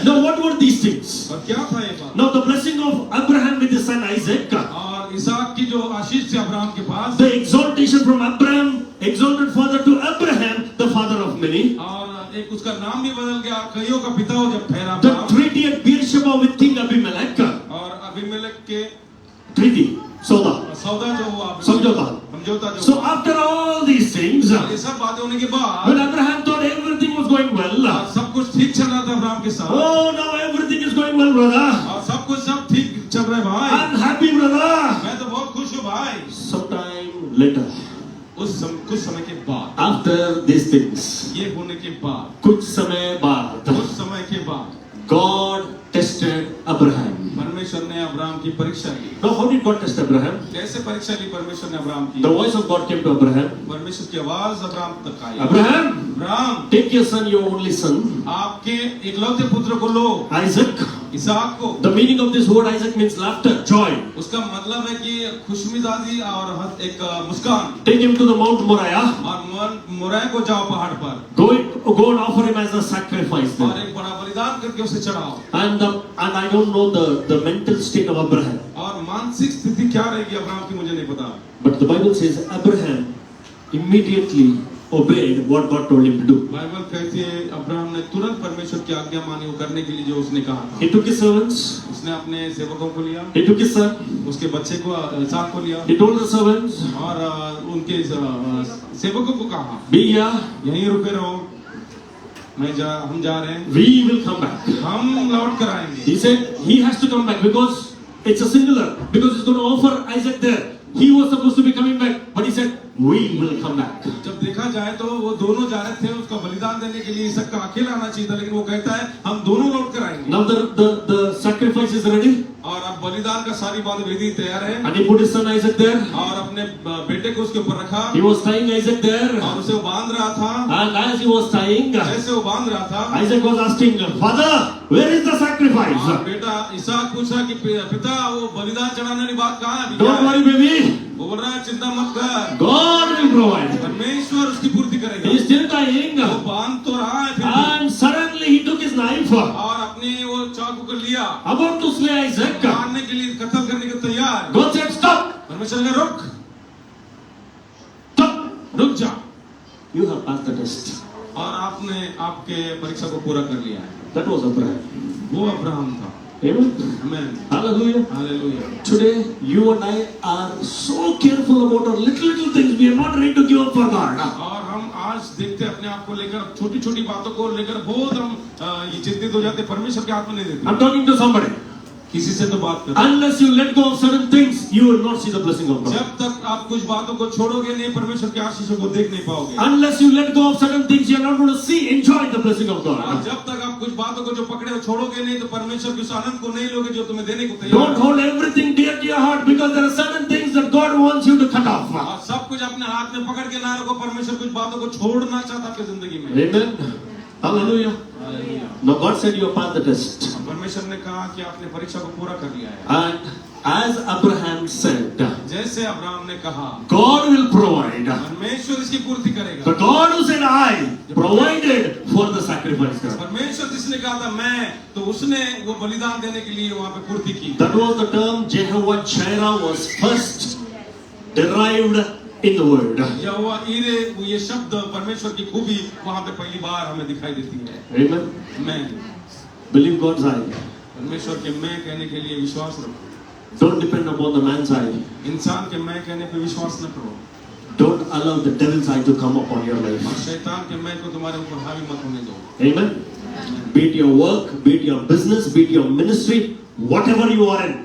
Now what were these things? और क्या था ये बात? Now the blessing of Abraham with his son Isaac. और इसहाक की जो आशीष थी अब्राहम के पास, The exaltation from Abraham, exalted father to Abraham, the father of many. और एक उसका नाम भी बदल गया, कईयों का पिता हो जब ठहरा The Abraham. treaty at Beersheba with King Abimelech. और अबीमेलेक के Treaty. सौदा. सौदा जो हुआ, समझौता. समझौता जो So हुआ। after all these things, ये सब बातें होने के बाद, when Abraham thought everything was going well, सब कुछ ठीक चल रहा था अब्राहम के साथ, oh now everything is going well, brother. और सब कुछ सब ठीक चल रहा है भाई, I'm happy, brother. मैं तो बहुत खुश हूँ भाई। Sometime later, कुछ समय के बाद, after these things, ये होने के बाद, कुछ समय बाद, कुछ समय के बाद God tested Abraham. परमेश्वर ने अब्राहम की परीक्षा ली। Now how did God test Abraham? कैसे परीक्षा ली परमेश्वर ने अब्राहम की? The voice of God came to Abraham. परमेश्वर की आवाज अब्राहम तक आई। Abraham, Abraham, take your son, your only son, आपके इकलौते पुत्र को लो, Isaac. इसहाक को। The meaning of this word Isaac means laughter, joy. उसका मतलब है कि खुशमिजाजी और एक मुस्कान। Take him to the Mount Moriah. और मोराय को जाओ पहाड़ पर, Go and offer him as a sacrifice और there. एक बड़ा बलिदान करके उसे चढ़ाओ। And I don't know the mental state of Abraham. और मानसिक स्थिति क्या रहेगी अब्राहम की मुझे नहीं पता। But the Bible says Abraham immediately obeyed what God told him to do. Bible कहती है अब्राहम ने तुरंत परमेश्वर की आज्ञा मानी वो करने के लिए जो उसने कहा था। He took his servants. उसने अपने सेवकों को लिया, He took his son. उसके बच्चे को इसहाक को लिया, He told the servants, और उनके सेवकों को कहा be here. यहीं रुके रहो, हम जा रहे हैं, We will come back. हम लौट कर आएंगे। He said he has to come back because it's a singular. Because he's going to offer Isaac there. He was supposed to be coming back, but he said we will come back. जब देखा जाए तो वो दोनों जा रहे थे उसका बलिदान देने के लिए, इसका अकेला आना चाहिए था, लेकिन वो कहता है हम दोनों लौट कर आएंगे। Now the sacrifice is ready. और अब बलिदान का सारी बात विधि तैयार है, And he put his son Isaac there. और अपने बेटे को उसके ऊपर रखा, He was tying Isaac there. और उसे वो बांध रहा था। And as he was tying, जैसे वो बांध रहा था, Isaac was asking, Father, where is the sacrifice? और बेटा इसहाक पूछा कि पिता वो बलिदान चढ़ाने वाली बात कहाँ है? Don't worry, baby. वो बोल रहा है चिंता मत कर, God will provide. परमेश्वर उसकी पूर्ति करेगा। He is still tying. वो बांध तो रहा है फिर भी। And suddenly he took his knife. और अपने वो चाकू को लिया, About to slay Isaac. मारने के लिए, कत्ल करने के तैयार। God said, stop. परमेश्वर ने रुक, Stop. रुक जा, You have passed the test. और आपने आपके परीक्षा को पूरा कर लिया है। That was Abraham. वो अब्राहम था। Amen. Amen, Hallelujah. Hallelujah. Today, you and I are so careful about our little things. We are not ready to give up for God. और हम आज देखते हैं अपने आप को लेकर, छोटी छोटी बातों को लेकर बहुत हम ये चिंतित हो जाते, परमेश्वर के हाथ में नहीं देते। I'm talking to somebody. किसी से तो बात करो। Unless you let go of certain things, you will not see the blessing of God. जब तक आप कुछ बातों को छोड़ोगे नहीं, परमेश्वर के आशीषों को देख नहीं पाओगे। Unless you let go of certain things, you are not going to see, enjoy the blessing of और God. जब तक आप कुछ बातों को जो पकड़े हो छोड़ोगे नहीं, तो परमेश्वर के उस आनंद को नहीं लोगे जो तुम्हें देने को तैयार Don't है। hold everything dear to your heart because there are certain things that God wants you to cut off. और सब कुछ अपने हाथ में पकड़ के ना रखो, परमेश्वर कुछ बातों को छोड़ना चाहता है आपकी जिंदगी में। Amen. Hallelujah. Hallelujah. Now God said you have passed the test. परमेश्वर परमेश्वर ने कहा कि आपने परीक्षा को पूरा कर लिया है। And as Abraham said, जैसे अब्राहम ने कहा, God will provide. परमेश्वर इसकी पूर्ति The करेगा। God who said I provided for the sacrifice. परमेश्वर जिसने कहा था मैं, तो उसने वो बलिदान देने के लिए वहां पे पूर्ति की। That was the term Jehovah Jireh was first derived in the word. यहोवा ईरे, ये शब्द परमेश्वर की खूबी वहां पे पहली बार हमें दिखाई देती है। Amen. मैं, Believe God's eye. परमेश्वर के मैं कहने के लिए विश्वास रखो। Don't depend upon the man's eye. इंसान के मैं कहने पे विश्वास न करो, Don't allow the devil's eye to come upon your और life. शैतान के मैं को तुम्हारे ऊपर हावी मत होने दो। Amen. Be it your work, be it your business, be it your ministry, whatever you are in,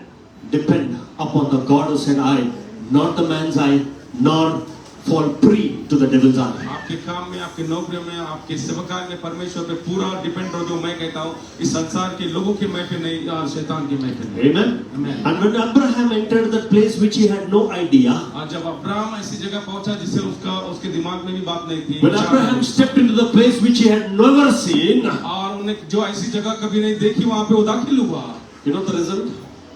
depend upon the God who said I, not the man's eye, nor fall prey to the devil's eye. आपके काम में, आपके नौकरियों में, आपके सेवकाई में परमेश्वर पे पूरा डिपेंड हो। जो मैं कहता हूँ, इस संसार के लोगों के मैं पे नहीं, और शैतान के मैं पे नहीं। Amen. Amen. And when Abraham entered that place which he had no idea, और जब अब्राहम ऐसी जगह पहुंचा जिससे उसके दिमाग में भी बात नहीं थी, when Abraham stepped into the place which he had never seen, और उन्हें जो ऐसी जगह कभी नहीं देखी वहां पे वो दाखिल हुआ। you know the result?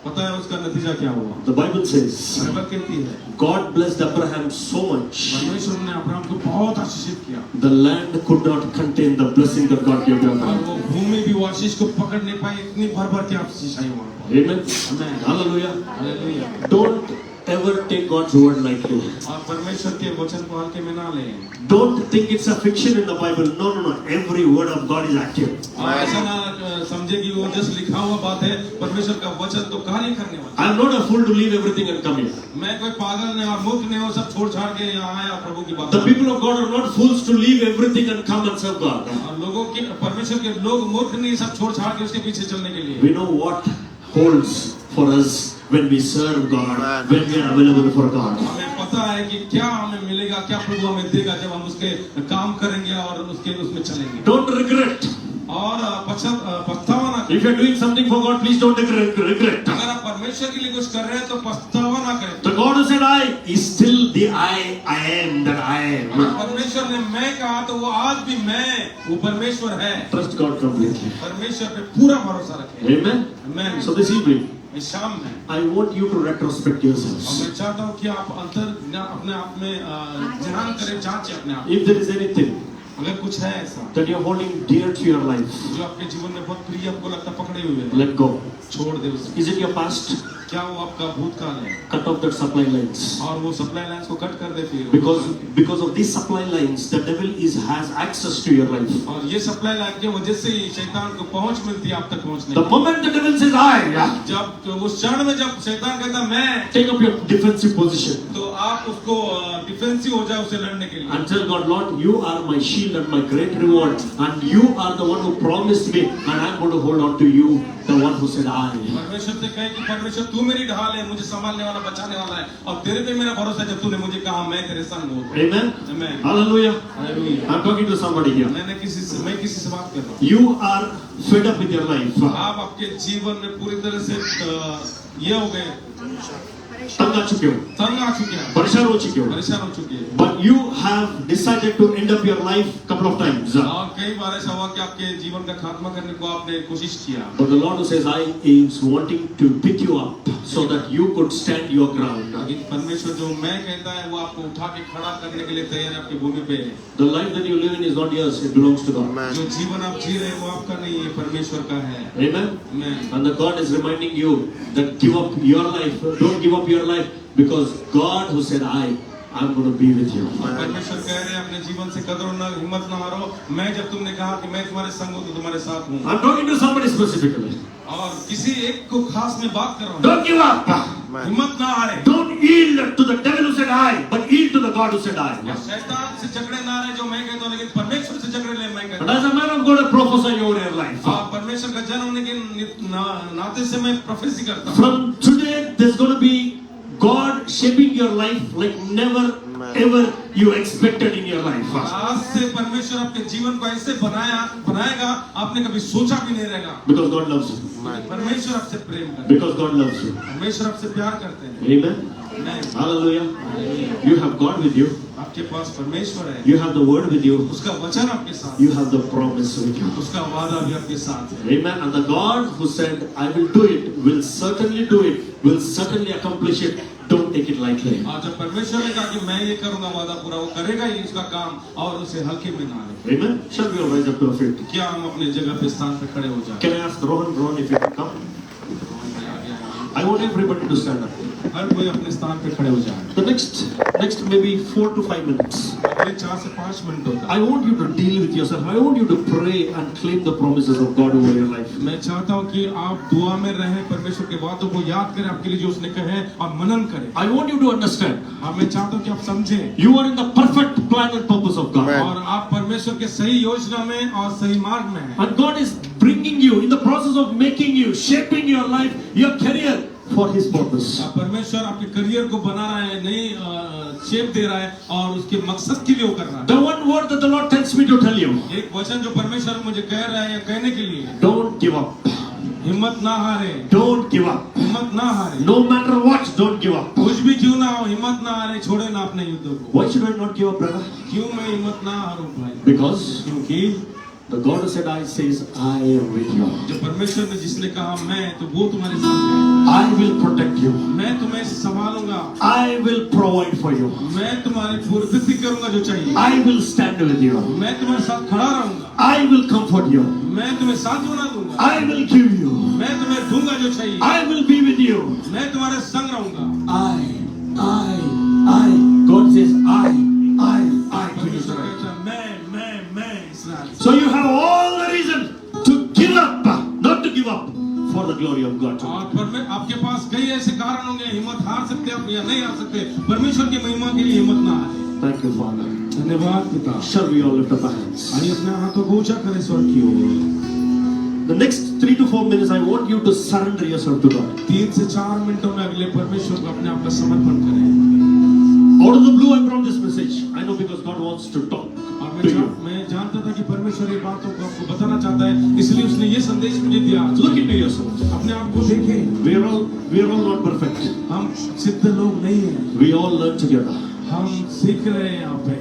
पता है उसका नतीजा क्या हुआ? The Bible says, बाइबल कहती है, God blessed Abraham so much, परमेश्वर ने अब्राहम को बहुत आशीषित किया, the land could not contain the blessing that God gave to और Abraham. वो भूमि भी वो आशीष को पकड़ नहीं पाई, इतनी भर भर के आशीष आई वहां पर। Amen. Amen. Hallelujah. Hallelujah. Don't ever take God's word lightly. और परमेश्वर के वचन को हल्के में ना लें, Don't think it's a fiction in the Bible. No, no, no. Every word of God is active. और ऐसा ना समझे कि वो जस्ट लिखा हुआ बात है। परमेश्वर का वचन तो कार्य करने वाला। I am not a fool to leave everything and come here. मैं कोई पागल नहीं और मूर्ख नहीं हूँ, सब छोड़ छाड़ के यहाँ आया प्रभु की बात। The people of God are not fools to leave everything and come and serve God. और लोगों के, परमेश्वर के लोग मूर्ख नहीं, सब छोड़ छाड़ के उसके पीछे चलने के लिए। We know what holds for us when we serve God, when we are available for God. हमें पता है कि क्या हमें मिलेगा, क्या प्रभु हमें देगा जब हम उसके काम करेंगे और उसमें चलेंगे। Don't regret. और पछतावा ना करें। If you are doing something for God, please don't regret. अगर आप परमेश्वर के लिए कुछ कर रहे हैं तो पछतावा ना करें। The God who said I is still the I am that I am. परमेश्वर ने मैं कहा तो वो आज भी मैं, वो परमेश्वर है। Trust God completely. परमेश्वर पे पूरा भरोसा रखें। Amen. Amen. So this evening, इस शाम में I want you to retrospect और yourselves. मैं चाहता हूँ कि आप अपने आप में ध्यान करें, जांचें अपने आप। If there is anything अगर कुछ है ऐसा that you are holding dear to your life, जो आपके जीवन में बहुत प्रिय आपको लगता पकड़े हुए हैं, let go. छोड़ दे उसे। Is it your past? क्या वो आपका भूतकाल है? Cut off that supply lines. और वो सप्लाई लाइंस को कट कर दे फिर। Because of these supply lines, the devil has access to your life. और ये सप्लाई लाइन की वजह से ही शैतान को पहुंच मिलती है आप तक पहुंचने The की। moment the devil says I, जब उस क्षण में जब शैतान कहता मैं, take up your defensive position तो आप उसको डिफेंसिव हो जाए उसे लड़ने के लिए। and tell God, Lord, you are my shield and my great reward, and you are the one who promised me, and I'm going to hold on to you, the one who said I. परमेश्वर से कहे कि परमेश्वर तू मेरी ढाल है, मुझे संभालने वाला, बचाने वाला है, और तेरे पे मेरा भरोसा है। जब तूने मुझे कहा मैं तेरे संग हूँ। Amen. Amen. Hallelujah. Hallelujah. I'm talking to somebody here. मैं किसी से बात कर रहा हूँ। You are fed up with your life. आप आपके जीवन में पूरी तरह से ये हो गए, तंग आ चुके हो, तंग आ चुके हैं, परेशान हो चुके हो. परेशान हो चुके हैं। But you have decided to end up your life couple of times. और कई बार ऐसा हुआ कि आपके जीवन का खात्मा करने को आपने कोशिश किया। But the Lord who says I is wanting to pick you up so that you could stand your ground. लेकिन परमेश्वर जो मैं कहता है वो आपको उठा के खड़ा करने के लिए तैयार है आपकी भूमि पे। The life that you live in is not yours, it belongs to God. जो जीवन आप जी रहे हैं वो आपका नहीं है, परमेश्वर का है। Amen. Amen. And the God is reminding you that give up your life. Don't give up your life because God who said I'm going to be with you. और परमेश्वर कह रहे हैं अपने जीवन से कदरो ना, हिम्मत ना हारो। मैं जब तुमने कहा कि मैं तुम्हारे संग हूँ तो तुम्हारे साथ हूँ। I'm talking to somebody specifically. और किसी एक को खास में बात कर रहा हूँ। Don't give up. हिम्मत ना हारे। Don't yield to the devil who said but yield to the God who said शैतान से झगड़े ना रहे जो मैं कहता हूँ, लेकिन परमेश्वर से झगड़े ले मैं कहता And हूँ। as a man of God, I prophesy over your life. परमेश्वर का जन्म होने के नाते से मैं प्रोफेसी करता हूँ। From today, there's going to be God shaping your life like never ever you expected in your life. आज से परमेश्वर आपके जीवन को ऐसे बनाएगा आपने कभी सोचा भी नहीं रहेगा। Because God loves you. परमेश्वर आपसे प्रेम करते हैं। Because God loves you. परमेश्वर आपसे प्यार करते हैं। Amen. Amen. Hallelujah. You have God with you. आपके आपके पास परमेश्वर है, you have the word with you, उसका वचन आपके साथ, you have the promise with you. उसका वादा भी आपके साथ है। Amen. And the God who said, I will do it, will certainly do it, will certainly accomplish it. Don't take it lightly. और जब परमेश्वर ने कहा कि मैं ये करूंगा वादा पूरा, वो करेगा ही उसका काम, और उसे हल्के में ना ले। Amen. Shall we all rise up to our feet? क्या हम अपने जगह पे स्थान पे खड़े हो जाए? Can I ask Rohan if you can come? I want everybody to stand up. हर कोई अपने स्थान पे खड़े हो जाए। The next maybe 4 to 5 minutes. अगले 4 से 5 मिनट होता I want you to deal with yourself. I want you to pray and claim the promises of God over your life. मैं चाहता हूँ कि आप दुआ में रहें, परमेश्वर के वादों को याद करें, आपके लिए जो उसने कहे और मनन करें। I want you to understand. हाँ, मैं चाहता हूँ कि आप समझें। You are in the perfect plan and purpose of God. Amen. और आप परमेश्वर के सही योजना में और सही मार्ग में हैं। And God is bringing you in the process of making you, shaping your life, your career for His purpose. परमेश्वर आपके करियर को बना रहा है, नई शेप दे रहा है और उसके मकसद के लिए वो कर रहा है। The one word that the Lord tells me to tell you. एक वचन जो परमेश्वर मुझे कह रहा है या कहने के लिए, Don't give up. हिम्मत ना हारे, Don't give up. हिम्मत ना हारे, No matter what, don't give up. कुछ भी क्यों ना हो, हिम्मत ना हारे, छोड़े ना अपने युद्ध को। Why should I not give up, brother? क्यों मैं हिम्मत ना हारूं भाई? Because क्योंकि the God who said, I says, I am with you. जो परमेश्वर ने जिसने कहा मैं, तो वो तुम्हारे साथ है। I will protect you. मैं तुम्हें संभालूंगा, I will provide for you. मैं तुम्हारी पूर्ति करूंगा जो चाहिए, I will stand with you. मैं तुम्हारे साथ खड़ा रहूंगा, I will comfort you. मैं तुम्हें सांत्वना दूंगा, I will give you. मैं तुम्हें दूंगा जो चाहिए, I will be with you. मैं तुम्हारे संग रहूंगा। I. God says, I. परमेश्वर कहता है मैं इस रात। So you have all the reason to give up, not to give up, for the glory of God. और आपके पास कई ऐसे कारण होंगे, हिम्मत हार सकते हैं या नहीं हार सकते, परमेश्वर की महिमा के लिए हिम्मत ना हारे। Thank you, Father. धन्यवाद पिता। Shall we all lift up our hands? आइए अपने हाथों को ऊंचा करें स्वर्ग की ओर। The next 3 to 4 minutes, I want you to surrender yourself to God. 3 से 4 मिनटों में अगले परमेश्वर को अपने आप का समर्पण करें। Out of the blue, I brought this message. I know because God wants to talk और to you. मैं जानता था कि परमेश्वर ये बातों को आपको बताना चाहता है, इसलिए उसने ये संदेश मुझे दिया। Look into yourself. अपने आप को देखें। We are all not perfect. हम सिद्ध लोग नहीं हैं, We all learn together. हम सीख रहे हैं यहाँ पे।